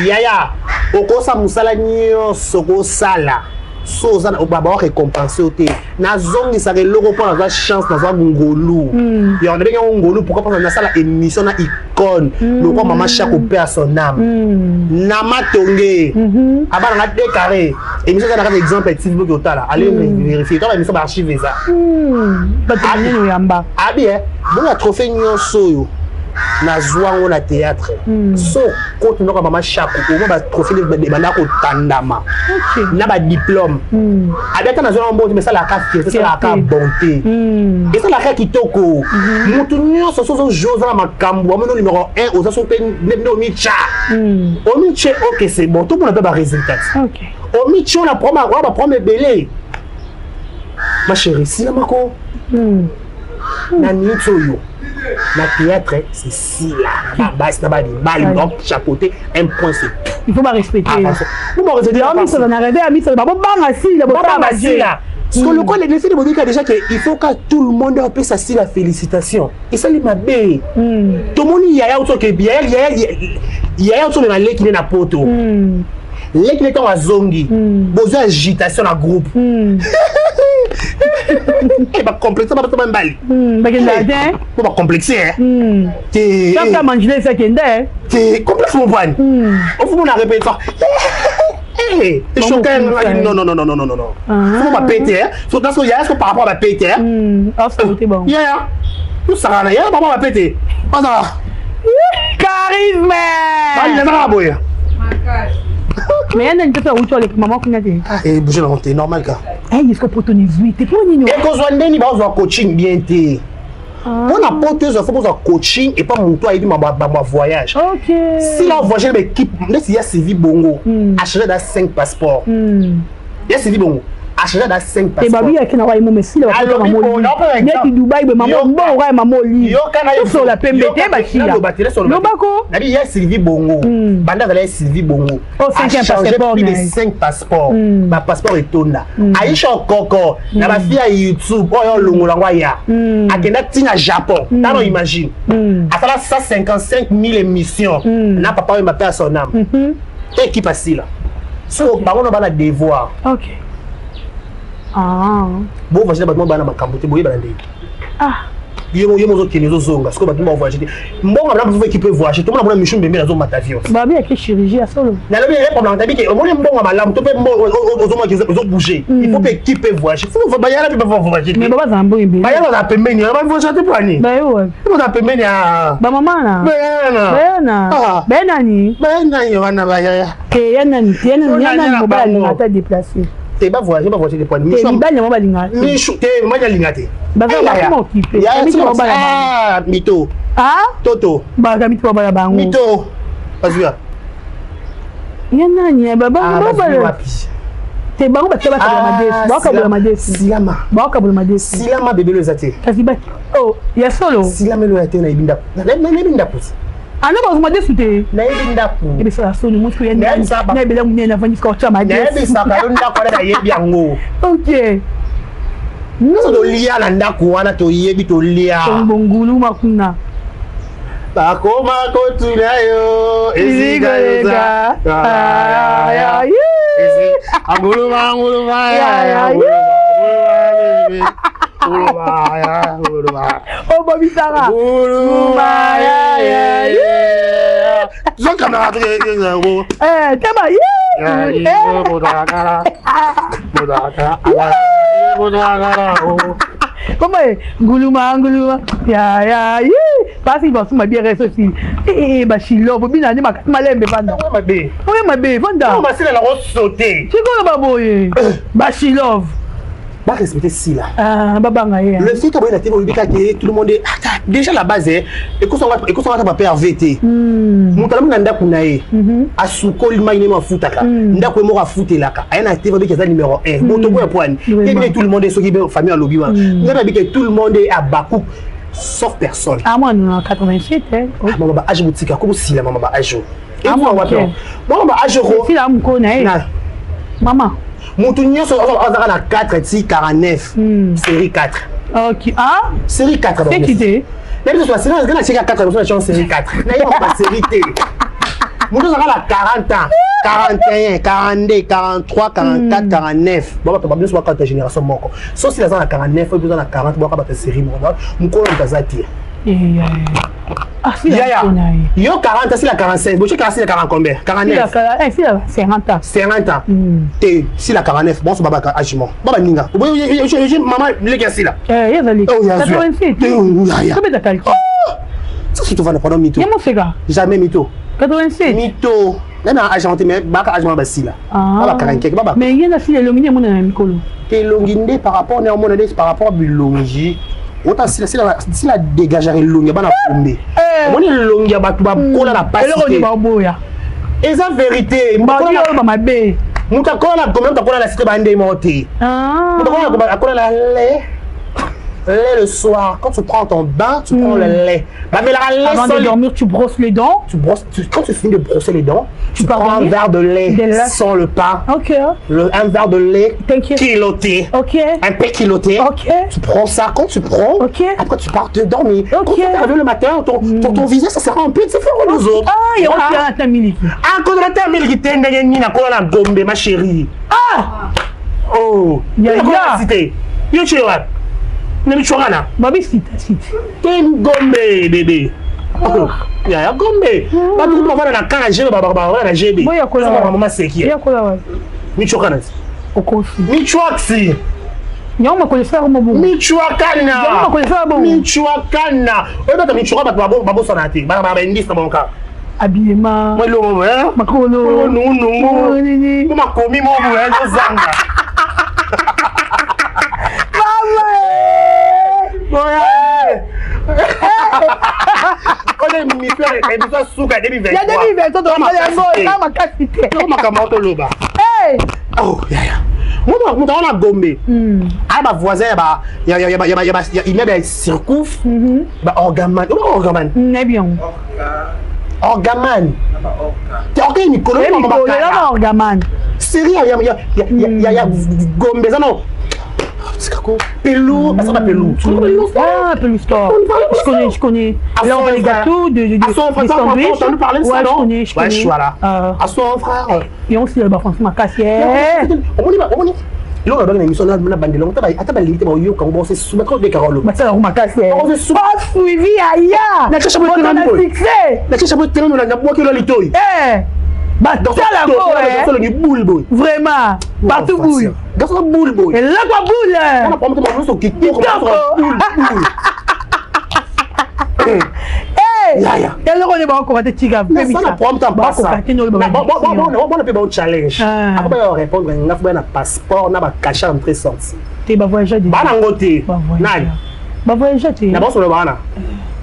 Yaya. Okosa musala nyo soko sala. So za o baba récompenser oté. Na zongi sa logo pour la chance dans un ngolu. Et on devient un ngolu pourquoi parce que na sala émission na icône. Le quoi maman chaque au père son âme. Nama tongé. Aba na décaré. Émission ça na exemple Facebook total. Allez vérifier quand émission archiver ça. Ba tani no yamba. Abi bon la trophée nyonso yo. Na zwango na théâtre. So compte no maman chaque au ba trophée de banda ko tandama. OK. Na ba diplôme. Abeta na zwango bon mais ça la carte, ça la carte bonté. Et ça la carte kitoko. Mutu nyonso so Josa makambo, ameno numéro 1 aux aso pe no micha. O miche OK c'est bon, tout pour na ba résultat. OK. O miche on a prendre belé. Ma chérie, si la mako. Na nitsoyo. Na théâtre, c'est si là. Bas, na bali, donc chapeauté, un point c'est tout. Il faut pas respecter. Vous me retenez là. On s'en arrivé à mise, bon bang assis, là, bon assis là. Parce que le quoi les filles de Monique déjà qu'il faut que tout le monde ait sa si la félicitation. Et ça les m'a bé. Tout le monde y a autre que bien, il y a autre dans les qui n'est na poto. Les qui est en zongi. Besoin d'agitation dans groupe. Et bah complexer pas tout bali. Bah qu'est-ce que on va complexer hein. Ça manger ça qu'est c'est complexe mon point. On faut on a répété ça. Eh, non. Faut pas péter. Faut dans ce y a ce par rapport à péter. Ah c'était bon. Yeah. Tout ça là, par rapport à péter. Pas ça. Charisme. Ah, il est là boy. Mais elle n'a pas où tu as les mamans qui n'a dit. Eh, bouger la honte, normal quoi. Eh, est-ce que pour ton 18, t'es pas nino. Et qu'on soit ndeni ba on coaching bien té. On a porteuse faut qu'on coaching et pas mon toi il dit ma voyage. OK. Si là voyage l'équipe, laisse y a Sylvie Bongo, acheter dans 5 passeports. Il y a Sylvie Bongo. Acheter dans 5 passeports. Et babi qui n'a pas eu messi là pour maman. Il y a qui Dubaï mais maman bon ouais maman li. Yo kana sur la PMBT ba chi là. No bako. Nabi il y a Sylvie Bongo. Banda là Sylvie Bongo. Oh 5 passeports. Plus de 5 passeports. Ma passeport est tonda. Aisha Koko, na ba fia YouTube oyo longola ngwaya. Akenda tina Japon. Tano imagine. Afala 155 000 émissions. Na papa m'a fait son âme. Et qui passe là. So ba on va devoir. OK. Ah. Bon, vas-y, bah, moi, bah, ma cambote, boy, bah, ah. mozo qui les zonga parce que batumba voyager mbonga bana vous qui peut voyager tout le monde a michou mbembe na zo matavio ba bien que chirurgie à solo na le bien problème tabi que on mbonga malamu to pe ozo mo qui zo bouger il faut que qui peut voyager faut ba yala pe ba voyager mais baba zambo imbe ba yala za pembeni ba voyager pour ani ba yo ba za pembeni a ba mama na ba nani wana ba ya ke yanani mo ba ngata déplacer te ba voyager de point michou te ba nyama ba linga michou te ma linga te ba comment occuper ah mito toto ba ga mito ba bango mito azua yanani baba te bango ba teba ka madesi silama silama bébé le zate kasi ba oh ya solo silama le zate na ibinda pusi ana ba zuma desu te na ibinda pu ebe sa solo mutu ya na ebe la munye na vani ka cha madesi na ebe sa ka yo ndako na yebi yango okay Nous sommes liés à l'andakou, to yebi to lia. Bongulu makuna. Bakoma kotunayo, ezigalega. Ya. Anguluma. Oh Bobby Sarah. Son camarade. Tema. Comment est Guluma ya parce qu'il va se bien ressortir bah chilo vous bien ma malembe vanda ma bé vanda on va la sauter c'est quoi ba boye bah chilo ba respecter si là baba ngaye le fait que la télé que tout le monde déjà la base et qu'on va pas PRVT mutalam nanda kunae asuko limaine mafuta ka ndako mo rafuta la ka ayana télé avec ça numéro 1 moto ko point et tout le monde est ce qui famille à lobby ngana bi que tout le monde est à Bakou sauf personne moi en 87 maman ba age boutique comme si la maman ba age et moi maman ba age ro si la mko na maman Moutounio sur la 4 49 série 4. OK. Série 4 c'est qui t'es? Même si c'est là, c'est 4 on série 4. N'a pas série T. Moutou ça la 40 ans, 41, 42, 43, 44, 49. Bon bah bien soit quand ta génération moko. Sauf si la 49, faut besoin la 40 bon ba série mon ko on tazati. Yo 40 c'est la 45. Bon, tu 40 c'est la 40 combien? 49. C'est la 50 ans. 50 ans. Si la 49, bon, c'est baba agiment. Baba ninga. Maman, le gars, c'est là. Il y a 87. Combien de calcul? Ça, c'est tout va prendre mytho. Comment c'est ça? Jamais mytho. 87. Mytho. Même à agent, mais baba agiment bassi là. Baba 45, baba. Mais il y a aussi les longues, mon ami Colo. T'es longuinde par rapport à mon adresse, par rapport à Bulongi. Autant si la dégagerait longue, bah na bombe. Mon est longue, bah tu vas coller la passe. Et ça vérité. Ma bé. Nous t'as collé la commande, t'as collé la cité bandée montée. Nous t'as collé la lait. Lait le soir, quand tu prends ton bain, tu prends le lait. Bah, mais la lait avant de dormir, tu brosses les dents. Quand tu finis de brosser les dents, tu prends un verre de lait sans le pain. Ok. Un verre de lait kiloté. Ok. Un peu kiloté. Ok. Tu prends ça, quand tu prends, après tu pars te dormir. Ok. Quand tu arrives le matin, ton visage, ça sera un peu différent des autres. Ah, il y a un temps miliki. Ah, quand on a un miliki, t'es un gombe, ma chérie. Ah! Oh! Il y a la cité. You chill up. Nemichorana. Babi site. Ten gombe bébé. Ya gombe. Ba tu ba na kana jebe ba na jebe. Boya kola mama seki. Ya kola wa. Michokana. Okofi. Michwaksi. Nyoma ko lefa mo bo. Michwakana. Nyoma ko lefa bo. Michwakana. Oba ta michwaka ba babo sonati. Ba ndisa bonka. Habillement. Moi lo hein. Makolo. Non. Ni. Kuma komi mo bo hein zanga. On est mis faire et tout ça souka début 23. Il y a début 23 dans ma capacité. Comment comment loba. Hey! Oh ya ya. Moi on a gombe. Ah ba voisin ba il met des circouf. Ba orgaman. Orgaman. N'est bien. Orgaman. Tu orgaman ni colo ma orgaman. Sérieux il y a gombe ça non. Pelou, ça va Pelou. Ah, Pelou Store. Je connais. Là, on a les gâteaux de sandwich. On parler de ça, non? Je connais. Voilà. À son frère. Et on s'y va, François Macassier. il on a une émission na bande longue ata ba limite ba yo quand bon c'est sous mettre des carolos ça on m'a cassé on se suivi aya na chacha bote na succès na chacha bote na na boke lo litoi bah dans la boue ni boule boy vraiment partout boule dans la boule boy et là quoi boule on a pas mettre mon so qui boule Yaya. Et là on est bon comment te tiga. Mais ça na prompt en passant. Bon on peut bon challenge. Après on répondre na faut na passeport na ba cacher entrée sortie. Tu vas voyager de. Ba na ngote. Nani? Ba voyager te. Na bon sur le bana.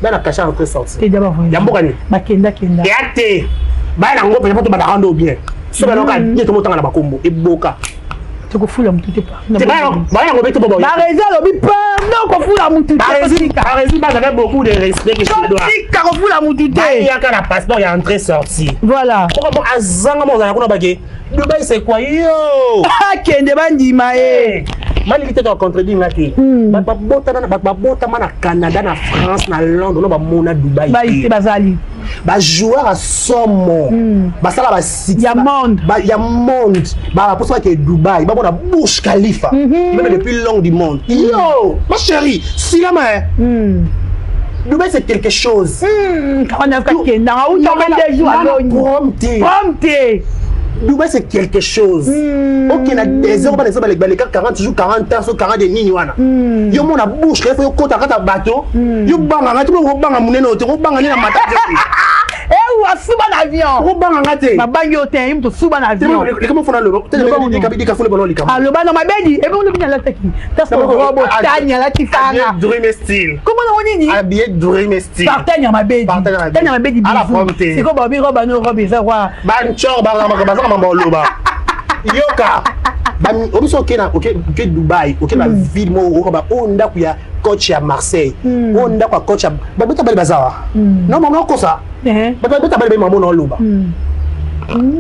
Ba na cacher entrée sortie. Tu d'abord voyager. Ya mboka ni. Ba kenda. Ya te. Ba na ngote pas to ba na rando bien. So ba no ka ni to motanga na bakombo e boka. Tu ko fula mutu te pas. C'est ba na ngote to bobo. Ba raison lobi pas. Non ko fula mutu te. Ba raison ba j'avais beaucoup de respect que je dois. Si ka ko fula mutu te. Il y a ka passeport ya entrée sortie. Voilà. Pourquoi azanga mo za kuna bake. Dubai c'est quoi yo? Kende bandima Mali était en contredit ngati. Ba bota na Canada na France na Londres no ba mona Dubai. Ba ite bazali. Ba joueur à somme. Ba sala ba six. Ya monde. Ba ya monde. Ba pour ça que Dubai, ba bona Burj Khalifa. Même depuis long du monde. Yo, ma chérie, si la main. Dubai c'est quelque chose. On a fait Kenda ou tu as des jours à Prompté. Dubai c'est quelque chose. Ok, na des heures, les 40 jours, 40 ans, 40 de Niniwana. Yo mon a bouche, il faut que tu aies un bateau. Yo banga, tu vas banga muneno, tu vas banga na mata. Ou à sous un avion. Ou banga te. Ma bango te, il me sous un avion. Comment font le tu as des cafés bon les ah le ban dans ma bedi et on est là technique. Ça c'est robot tanya là qui fanga. Dream style. Comment on dit? Habillé dream style. Partagna ma bedi. Tanya ma bedi. À la prompté. C'est quoi Bobby Roba no Robi ça quoi. Banchor ba loba. Yoka. Bami obiso kena OK Dubai, OK na ville mo ba onda ku ya coach ya Marseille. Onda kwa coach ya ba beta bali bazawa. Non maman ko ça. Ba beta bali maman no loba.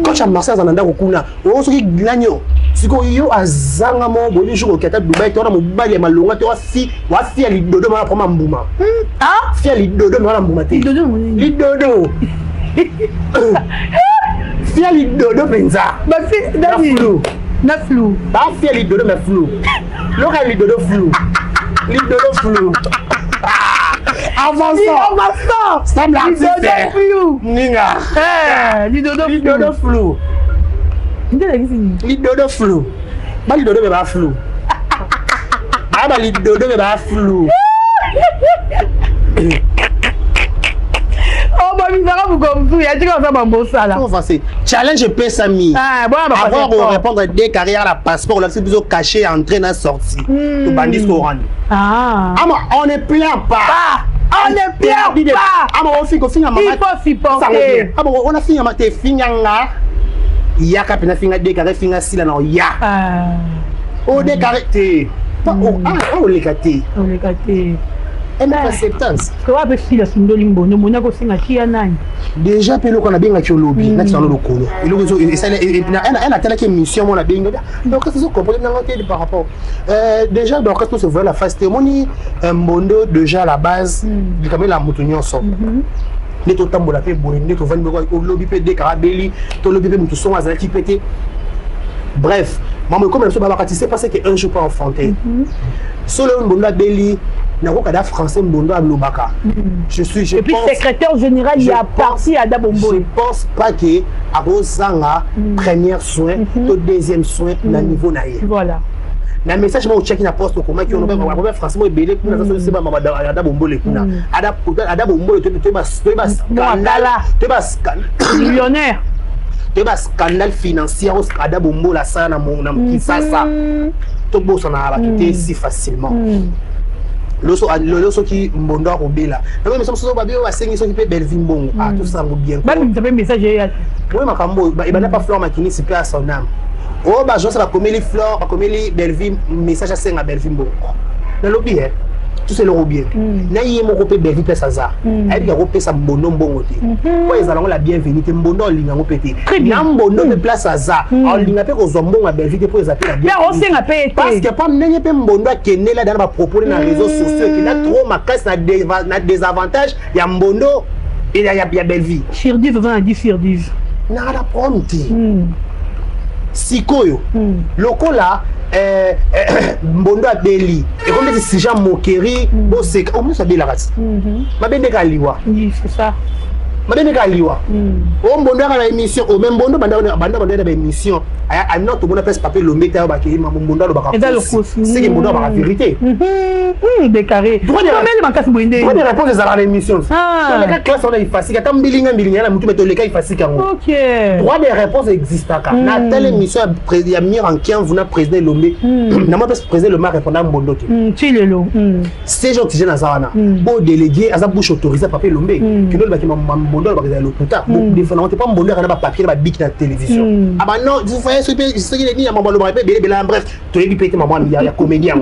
Coach ya Marseille zananda ko kuna. O soki glanyo. Siko yo azanga mo boli jour okata Dubai to na mobali ya malonga to wa fi ali dodo ma proma mbuma. Ah? Fi ali dodo ma mbuma te. Lidodo. Fia dodo penza. Ba fi dani. Na flou. Ba fia dodo me flou. Loka dodo flou. Dodo flou. Avançons. Stop la petite. Ninga. Dodo flou. Dodo flou. Ba dodo me ba flou. Ba dodo me ba flou. Oh, bah, il va vous comme tout. Il y a des gens qui vont ça là. Challenge Pesami. Ah, bon, avant de répondre à des carrières à passeport, là, c'est plutôt caché, entrer dans la sortie. Tout bandit Coran. Ah. On ne plaint pas. On ne plaint pas. On fait qu'on il faut s'y porter. On a fini à mater finanga. Il y a qu'à peine finir des carrés finir si là non ya. Oh des carrés. Pas on les gâté. On les gâté. Acceptance. Déjà, pelo qu'on a bien à Cholobi, n'a pas le colo. Elle a telle émission, on a bien. Donc, c'est ce qu'on peut dire par rapport. Déjà, donc, quand on se voit la phase témoignée, un mondo déjà à la base, il y a la moutonnion sort. Les tout tambour la fait bourrer, les tout vendre au lobby des carabelli, tout lobby de son azaki pété. Bref, maman, comme elle se bat c'est parce qu'un jour pas enfanté. Solo un mondo à Belli. Français Mbondo Ablobaka. Et puis secrétaire général, il y a parti à Dabombo. Je ne pense pas que Arosanga, premier soin, deuxième soin, na niveau naïe. Voilà. Le message moi check na poste comment qui on va français moi belé pour ça c'est pas mama Dabombo le kuna. Dabombo tu millionnaire. Tu vas scandale financier au Dabombo la ça na mon qui ça. Tout beau ça na quitter si facilement. Loso qui Mbondo Robela. Mais nous sommes sur Babio à 5 qui peut Belvin Bon. Ah tout ça va bien. Bah tu as un message oui ma cambo il n'a pas fleur makini c'est pas à son âme. Oh bah je ça va comme les fleurs, va comme les Belvin message à 5 à Belvin Bon. Le lobby hein. Tout c'est le bien. Na yé mon copé Belvin pesa ça. Elle a repé sa Mbondo Mbongo te. Quoi ils allons la bienvenue Mbondo linga ngo pété. Na Mbondo de place à ça. En linga pe ko zombo à Belvin pour les appeler la bien. Mais on sait pété. Parce que pas nenye pe Mbondo a kené là dans ma propos dans les réseaux sociaux qui a trop ma casse na désavantage il y a Mbondo et il y a Belvin. Sur 10 20 à 10 sur 10. Na la prompte. sikoyo lokola mbondo abeli ekombe si Jean Mokeri boseka omuntu sabela kasi mabende kaliwa c'est ça mabende kaliwa o mbondo kana émission o même mbondo banda na émission a notre mona presse papier lo meta ba ke mbondo lo ba ka c'est que mbondo ba la vérité décarré comment les makasi boinde pour des réponses à l'émission sur les classe on a facile ata mbilinga na mutu meto le cas facile kango OK droit des réponses existent ka na telle émission président Mir en qui vous na président Lomé na moi président Lomé répondant mbondo Chilelo c'est gentil jeune azana bon délégué aza bouche autorisé papier Lomé que nous ba ki mbondo ba le puta défendant pas mbondo kana ba papier ba bic na télévision ah bah non vous voyez ce qui est ni à mbondo ba bela bref to yebi pété maman ya comédien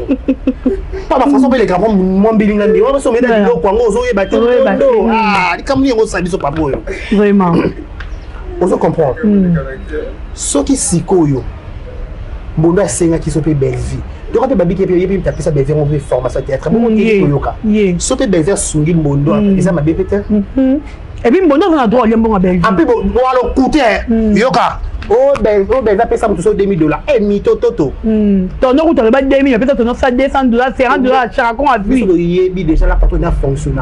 pas ma façon les grands mon bilinga ndi on so meda bilo kwango ozo yeba te mbondo ah comme ni on sabi so papa vraiment on se comprend ce qui sikoyo mbondo asenga ki so pe belle vie donc on peut babi qui yebi taper ça belle vie on veut formation théâtre bon qui yoka so pe belle vie sungi mbondo et ça ma bébé peut-être et puis mbondo on a droit lembo belle vie un peu bon alors coûter yoka oh ben ça paye ça pour $2000 et mito toto ton nom tu pas 2000 peut-être ton ça $200 $50 chaque con a vu yebi déjà la patron a fonctionné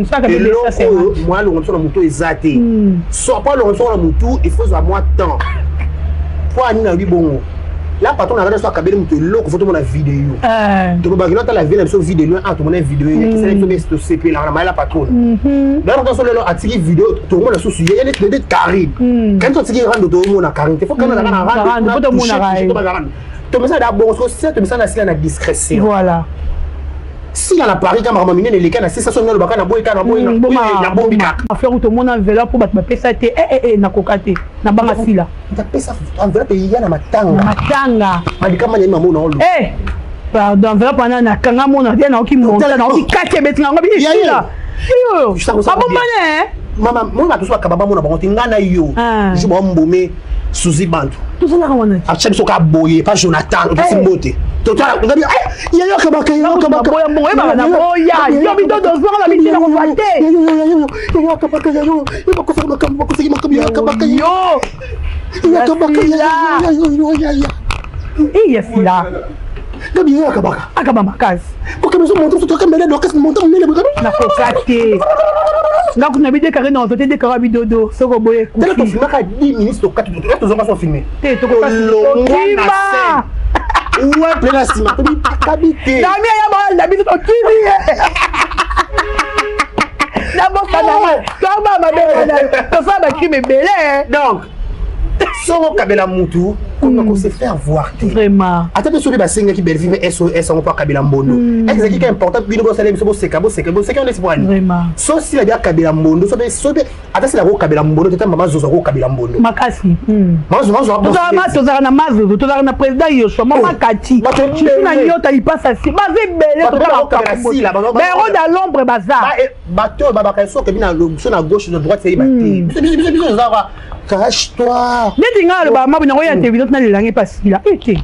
ça que ça c'est moi le rentrons dans moto exaté soit pas le rentrons dans moto il faut à moi temps pour ani na bon la patron a soit kabeli moto loko photo mon vidéo to ba gina ta la vidéo ah to mon vidéo qui c'est to CP la la patron dans dans le atiki vidéo to mon sous il y a des carrés quand tu tiki rando to mon na carré il faut quand na rando faut to mon na to mais ça d'abord c'est to mais ça na discrétion voilà si dans la Paris quand maman mine les cas na 600 le baka na boy kana boy na bombi ka affaire to mon enveloppe pour battre pesa te na kokate na banga sila ta pesa enveloppe ya na matanga malika manya maman na olo pardon enveloppe na na kanga mona dia na oki monta na oki kake betinga ngobi sila yo abomane mama moi to so kababa mona bango tingana yo je bo mbome Suzy Bantu tout ça là wana a chaque so ka boye pas Jonathan to simbote to toi on dit ya yo kabaka boya boya ba na boya yo bi do zo na bi na ko vate yo kabaka yo ba ko sa kabaka iya sila gabi yo kabaka akaba makazi porque nous montons tout comme les dokas montons les na ko kate nga kuna bide kare na otote de kara bidodo soko boye ku tele to filma ka 10 minutes to 4 to zonga so filmer te to ko kima ouais plein sima to bi kabite na mi ya ba la bido to kiri na boka na to ba ma be to fa ba kime belé donc soko kabela mutu qu'on se faire voir vraiment attends sur les bassins qui belle vie SOS on pas kabela mbondo est-ce qui est important bino go salem so seka on espoir vraiment so si la dia kabela mbondo so attends c'est la go kabela mbondo tata mama zozo go kabela mbondo makasi mazo to za na mazo to za na président Yoshua mama kati na nyota il passe si ba belé to la kabela si la ba dans l'ombre bazar bateau baba ka so ke bina na gauche na droite c'est biso za cache-toi. Les dingas, bah, ma bonne royauté, évidemment, n'a l'année pas si là. Arrêtez.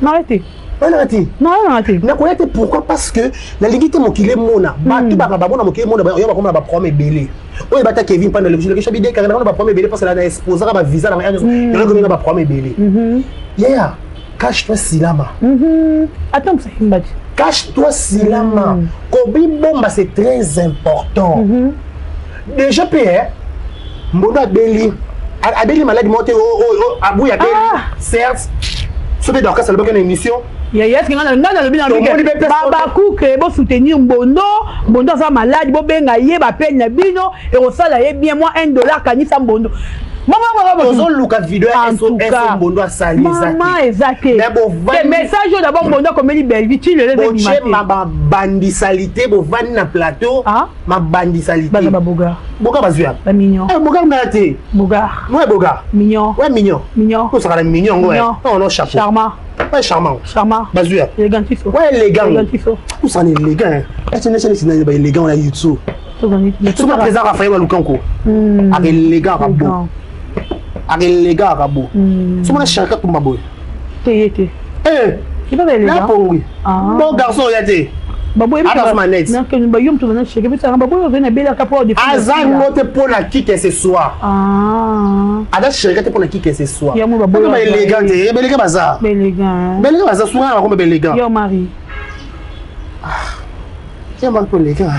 Arrêtez. Arrêtez. Non, arrêtez. N'a pas été pourquoi parce que la légalité mon qu'il est mona. Bah tout bah bon mon qu'il est mona. On va comme on va prendre belé. On va Kevin pendant le jour que chabide car on va prendre belé parce que là exposera ma visa dans rien. Il y a comme on va prendre belé. Yeah. Cache-toi Silama. Attends ça il m'a dit. Cache-toi Silama. Kobi bomba c'est très important. Déjà payé. Mbondo abeli malade monté abou ya beli certes sobe donc ça le bonne émission yes ngana le bina baba kuke bo soutenir Mbondo ça malade bo benga ye ba peine na bino et au sala ye bien moi $1 kanisa Mbondo maman luka vidéo SOS Mbondo a sali maman exact le message d'abord Mbondo comme il belle vie tu le laisses ma bandisalité bo van na plateau ma bandisalité ba boga bazuya ba mignon boga ngate boga ouais boga mignon ouais mignon ko sera mignon ouais non chapeau charmant ouais charmant bazuya élégantisso ouais élégant tout ça élégant est-ce que élégant là YouTube tout le présent Raphaël Lukanko avec élégant rabo avec les gars rabo si on a chacun tout ma boy t'es il pas élégant bon garçon il a été Baboy Attends, manette. Non, que nous bayum tout chez que ça baboy on vient bela capo de Azan mote pour la qui que ce soir. Ah. Ada chérie pour la qui que ce soir. Ya mo baboy. Comme élégant, élégant bazar. Élégant. Élégant bazar souvent comme élégant. Yo mari. Tiens mal pour élégant.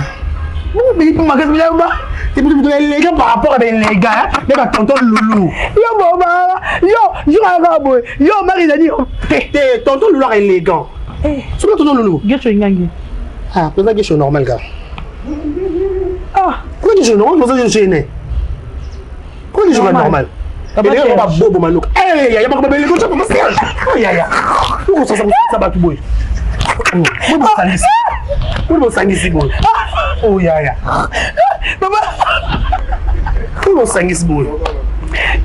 Mais pour magasin là bas. C'est plutôt élégant par rapport à élégant. Mais ba tonton Loulou. Yo baba. Yo, je raboy. Yo mari dani. Tonton Loulou est élégant. Eh, c'est pas tonton Loulou. Gecho ngangi. Ah, c'est quelque chose normal gars. Ah, quoi que je normal, moi je gêné. Quoi que je normal. Et les gars bobo manouk. Eh, ya pas bébé les gars, pas faire. Oh ya ya. Pourquoi ça va tout boy. Moi bon sangi. Moi bon sangi boy. Oh ya ya. Papa. Moi bon sangi boy.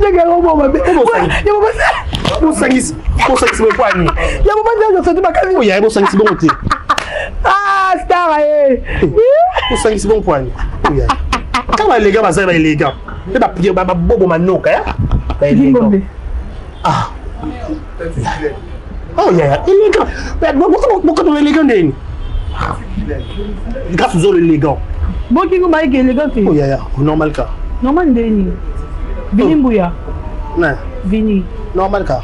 Jaga robo mabe. Yo baba. Bon sangi boy quoi ni. Yo baba ça te bakali. Oh ya bon sangi bon côté. Ah, star eh. Bon sangi bon quoi ni. Oh ya. Quand les gars va ça va élégant. Et ba bobo manouk hein. Ba élégant. Ah. Oh yeah, élégant. Mais pourquoi tu es élégant d'eni? Grâce aux élégants. Bon qui vous m'avez élégant. Oh yeah, normal cas. Normal d'eni. Vini Mbouya. Non. Vini. Normal cas.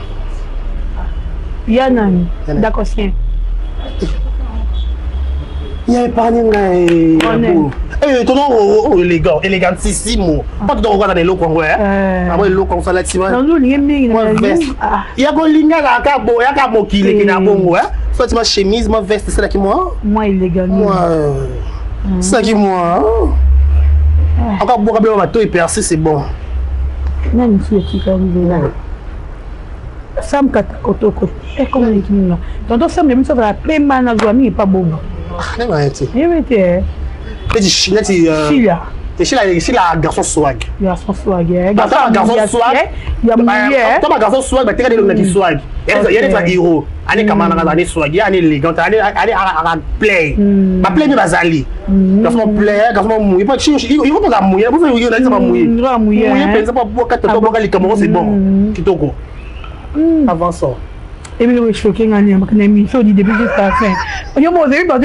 Yanani. D'accord sien. Il y a épargné eh, ton nom élégant, élégantissimo. Pas de regarder les locaux ouais. Ah moi les locaux ça là tu vois. Non, nous les mingi. Il y a golinga la kabo, il y a kabo qui les na bongo hein. Soit ma chemise, ma veste c'est là qui moi. Moi illégal. Moi ça qui moi. Encore beaucoup de bateau et percé c'est bon. Non, monsieur qui arrive là. Sam Katokotoko. Et comment on dit là? Donc ça me ça va la paiement na zoami pas bon. Ah non arrêtez. Eh oui t'es. Petit china ti Chila. C'est la garçon swag. Garçon swag. Garçon swag. Il y a mouillé. Toi garçon swag, bah t'es le qui swag. Il y a des héros. Allez comment on a des swag, allez élégant, allez à play. Bah play mais bazali. Garçon play, garçon mouillé. Pas il faut pas mouiller, vous voyez on a pas mouiller. Il va mouiller. Mouiller penser pas pour quatre toi les cameroun c'est bon. Kitoko. Avant ça. Et puis le choqué ngani makana émission du début jusqu'à la fin. Yo mo zé pas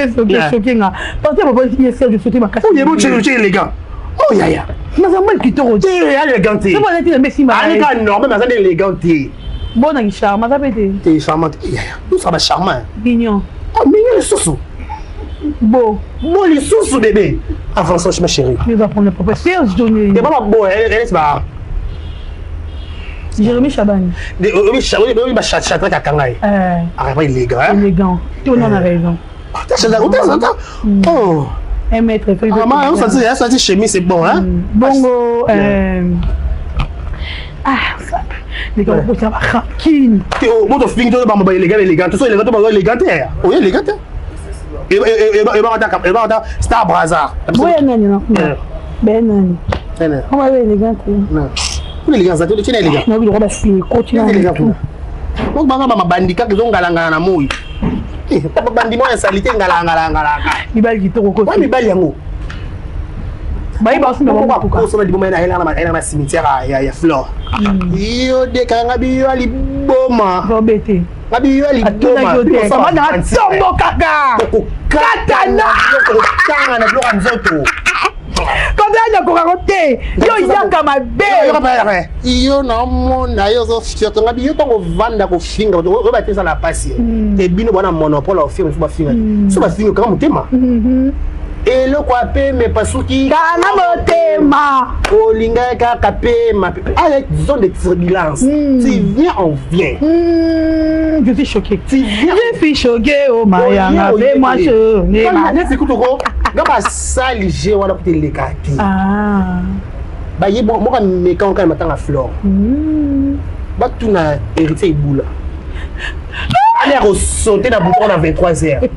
choqué nga. Parce que papa il essaie de sauter ma casse. Il est bon chez élégant. Oh ya ya. Mais ça mal kitoko. Tu es élégant. C'est moi qui me si mal. Allez quand normal mais ça élégant. Bon na charme ça pété. T'es charmante. Ya ya. Tout ça va charmant. Mignon. Oh mignon le sousou. Beau. Bon les sousou bébé. Avant ça ma chérie. Je vais prendre le papa Serge Donné. Et pas beau elle va. Jérémy Chabani. Oui, Chabani va chatter à Kangai. Ah, pas élégant. Élégant. Tu en as raison. Oh. Un maître. Ah, ça dit chemise, c'est bon, hein? Bongo. Ah, ça. Les gars, ça va tranquille. Bon, tu finis de m'envoyer élégant. Tu sais, élégant, tu m'envoies élégant. Oui, élégant. Et va Star Brazar. Oui, non. Ben, non. On va aller élégant. Non. Élégant, ça, tu es élégant. Non, il va finir. Continue. Élégant. Donc, ma bandika qui sont galanga na mouille. Eh, papa bandi moi salité galanga. Il va qui toko. Ouais, mais bali yango. Bah, il va se mettre pourquoi pour ça dit moment na cimetière ya flore. Yo de kanga biyo ali boma. Robete. Biyo ali boma. Ça va na tombo kaka. Katana. Kanga na flore nzoto. Quand on a cocaroté, yo yaka mabe. Yo na mona yo zo fioto ngabi yo to vanda ko finga o ba tesa la pasi. Te bino bona monopole o firme so ba finga. So ba finga kama mutema. Et le quoi pe me pasuki kana motema. Olinga ka kapema. Avec zone de turbulence. Tu viens on vient. Je suis choqué. Je suis choqué oh Mayanga. Moi je ne c'est quoi gaba sali je wana pour te lekati. Ah. Ba yebo mo ka me kan kan matanga flore. Ba tuna héritier ibula. Allez re sauter na bouton na 23h.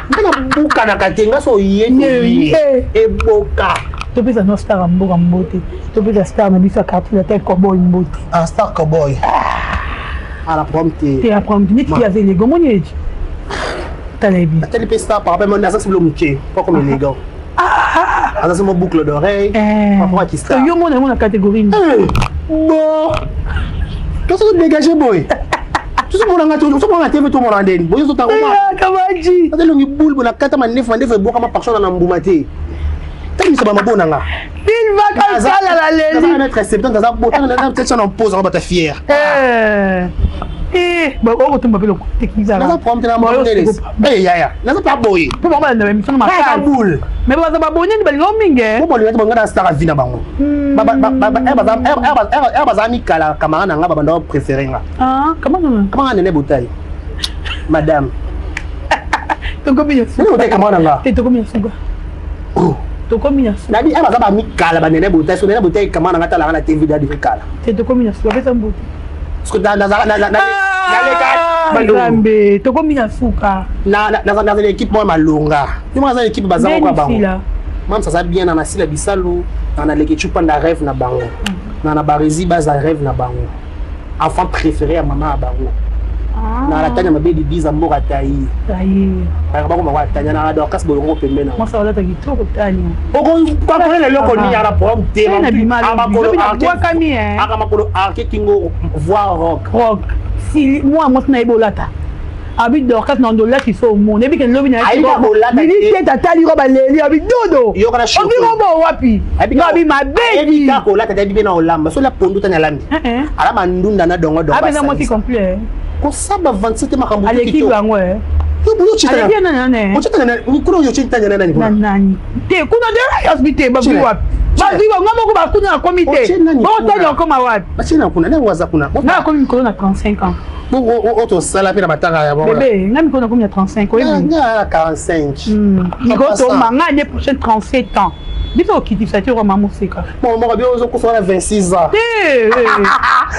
Na buka na katenga so yeni e boka. To pesa no star amboka mbote. To pesa star na bisa carte la tête cowboy mbote. Ah star cowboy. À la prompte. T'es à prompte. Ni qui avait les gomoniers. Talebi. La télé star par rapport à mon assassin c'est le mouché, pas comme élégant. Ah c'est mon boucle d'oreille. Parfois qui star. Yo mon catégorie. Bon. Qu'est-ce que tu dégages boy? Tu Tu sais mon anga tu sais mon anga TV tout mon andeni. Boyo zo tango ma. Kamaji. Ata longi boule bona kata manef boka ma personne na mbumate. Tani ça ba mabona nga. Il va comme ça la leli. Ça va mettre 70 ans botan na peut-être ça en pose on va ta fier. Bah on tombe le technique na prendre na mo ndeles. Ya. Na pas boy. Pour moi na même ça ma boule. Mais ba za ba bonye ni ba ngominge. Ko boli ngata ngana star vina bango. Ba zami kala kamara na nga ba ndo préféré nga. Ah, comment nene botai. Madame. Tu combien ça? Nene botai kamara nga. Tu combien ça? Tu combien ça? Nabi aba za ba mi kala ba nene botai, so nene botai kamara nga tala na TV da di kala. Tu combien ça? Tu fais un bout. Parce que na Zambe, tu combien suka? Na l'équipe moi malonga. Tu moi za équipe bazango kwa bango. Même ça bien na sila bisalo, na l'équipe chupa na rêve na bango. Na barezi baza rêve na bango. Enfant préféré à maman à bango. Na la tanya mabedi 10 ans mboka tayi. Tayi. Ba ko ma tanya na do kas bolongo pembena. Moi ça va ta kitoko tanya. Oko kwa ko le loko ni ara problème te. Amakolo kami hein. Amakolo arketingo voix rock. Si moi na ibolata. Abi dorkas na ndola ki so monde. Ebi ke lobi na ki. Ni teta tali roba leli abi dodo. Yo kana shoko. Obi roba wapi? Abi mabedi. Ebi ka ko lata dabi na olamba. So la pondu tanya lambi. Ala mandunda na dongo dongo. Abi na moti complet. Ko saba 27 makambo ki. Aleki bango eh. Yo chita. Aleki na nane. Yo chita na ni kuno yo chita na nani. Nani. Te kuna de hospital ba bi wapi? Ba bi wa ngamo ko ba kuna comité. Ba tanya ko ma wapi? Ba china kuna na waza kuna. Na ko mi ko na 35 ans. Auto sala pina matanga ya bon. Bébé, ngami ko na combien 35 ans? Nga 45. Niko to manga l'année prochaine 37 ans. Bito kiti ça tu roma musika. Bon mo bien ozo ko so na 26 ans.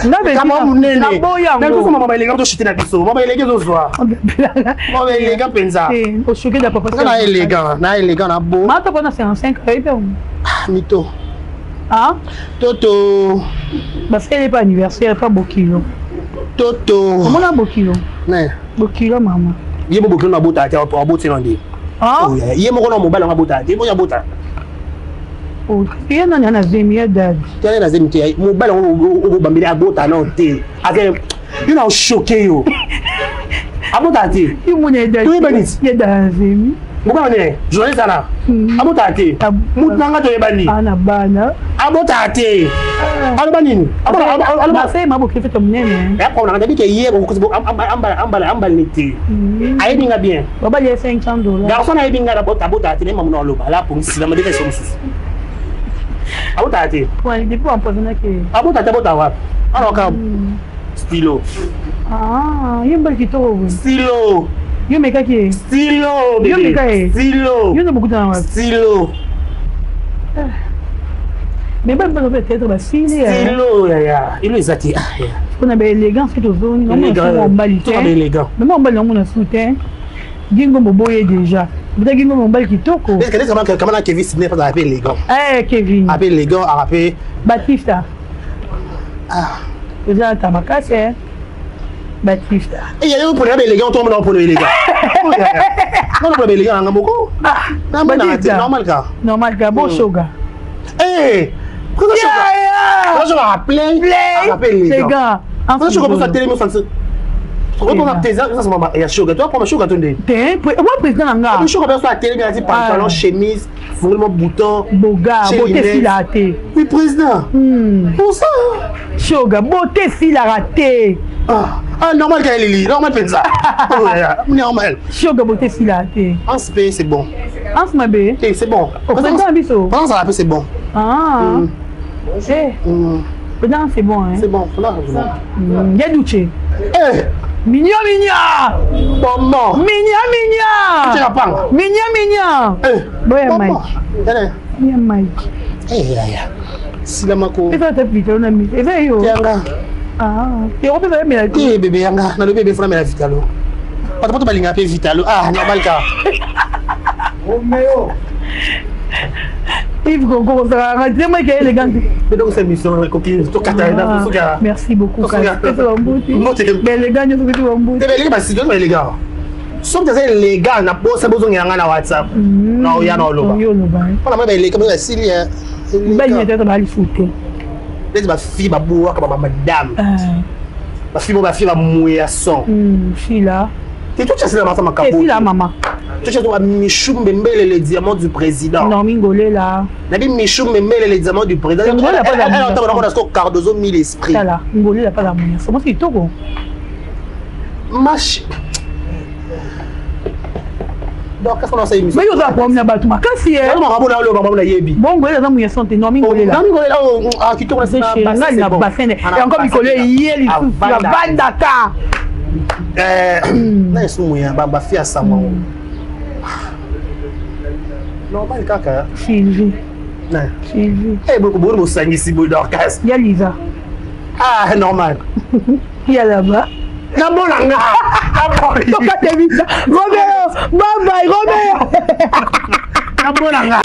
Na be kama munene. Na boya. Na ko mama elega to shite na biso. Mama elega zo zwa. Mama elega penza. Au choqué de papa. Na elega na bo. Ma to pona 55 ans ebe. Mito. Ah? Toto. Ba c'est pas anniversaire pas bokilo. Toto. Comment la bokilo? Ne. Bokilo maman. Yé mo bokilo na bota ta o boti na ndi. Ah? Yé mo ko na mobile na bota. Yé mo ya bota. Oh, il y en a na zemia dad. Tu as na zemia mobile o bambili abota na te. Ake you know choqué yo. Abota te. You mo ne dad. Tu benit. Ye da zemi. Muka ne, journaliste ana. Abota te. Mutanga to yebani. Ana bana. Abota te. Alba nini? Alba fait ma bokile fait ton nene. Ya ko na ndabi ke yé ko ko amba niti. Ayi binga bien. Baba le $500. Garçon ayi binga da bota te ne mamu na loba. La pour si la me défait mususu. Abota te. Ouais, depuis empoisonné que. Abota te bota wa. Alors ka stylo. Ah, yemba kitoko. Stylo. Yo meka ki. Stylo. Yo meka e. Stylo. Yo no beaucoup dans wa. Stylo. Mais même peut-être ba fille. Stylo ya. Il est ati. On a be élégant fait aux zones. On est mbali. On est élégant. Mais moi mbali on a soutien. Gingo boboye déjà. Vous avez gingo mbali kitoko. Est-ce que comment Kevin Sidney pas appelé élégant? Kevin. Appelé élégant a rappelé Baptista. Ah. Déjà Tamakase. Baptista. Et il y a un problème élégant, tout le monde pour le élégant. Non, le problème élégant, on a beaucoup. Normal cas. Normal cas, bon choga. Eh! Pourquoi ça? Je vais rappeler les gars. En fait, je comprends ça télé, mais ça. On va tes ça c'est maman, il y a choga. Toi prends choga ton dé. Moi président nga. Le choga ben sur la télé, il y a dit pantalon, chemise, vraiment bouton, boga, beauté filaté. Oui, président. Pour ça. Choga, beauté filaté. Ah, normal qu'elle est libre, normal faire ça. Normal. Choga, beauté filaté. En SP, c'est bon. En ce mabé. C'est bon. Pendant ça, c'est bon. Ah. Pendant c'est bon, hein. C'est bon, pendant c'est bon. Yadouche. Eh! Mignon, mignon! Maman! Mignon, mignon! Tu pas? Mignon, mignon! Boya Mike. Boya Mike. Eh, ya. Si la mako. Et ça t'a pris, on a mis. Et ça, yo. Ah. Et on peut faire la vie. Eh, bébé, yanga. Na le bébé, faut la mettre vitalo. Pas de balinga pe vitalo. Ah, normal ka. Oh, mais Yves Gogo, ça va dire moi qui est élégant. Mais donc c'est mission coquille, tout Katarina, tout ça. Merci beaucoup. C'est un beau type. Mais élégant, je suis un beau type. Mais les parce que les élégant. Sauf que c'est élégant, na posa besoin yanga na WhatsApp. Non, ya no loba. Yo loba. On a même élégant, mais si il ben il était dans le foot. Les ba fille ba boa comme madame. ma fille va mouiller à son. Fille là. Et tout ça c'est la maman Et fille là maman. Tout ça doit Michou Mbembele le diamant du président. Non Mingolé là. Nabi Michou Mbembele le diamant du président. Ngolé n'a pas d'amour. On a ce Cardozo mille esprits. Ça là, Ngolé n'a pas d'amour. C'est moi qui togo. Mach. Donc qu'est-ce qu'on a ça émission? Mais yo za pour me battre ma kasi eh. Non on va le on yebi. Bon Ngolé za mouye santé non Mingolé là. Non Mingolé là ah qui tourne ça bassin na bassin. Et encore Mingolé hier il sous la bande Dakar. Na yesu mouya ba fia sama. Normal kaka. Sylvie. Non. Sylvie. Eh beaucoup beaucoup sangisi boy d'orcas. Il y a Lisa. Ah normal. Il y a là-bas. Na bolanga. Romeo, bye bye Romeo. Na bolanga.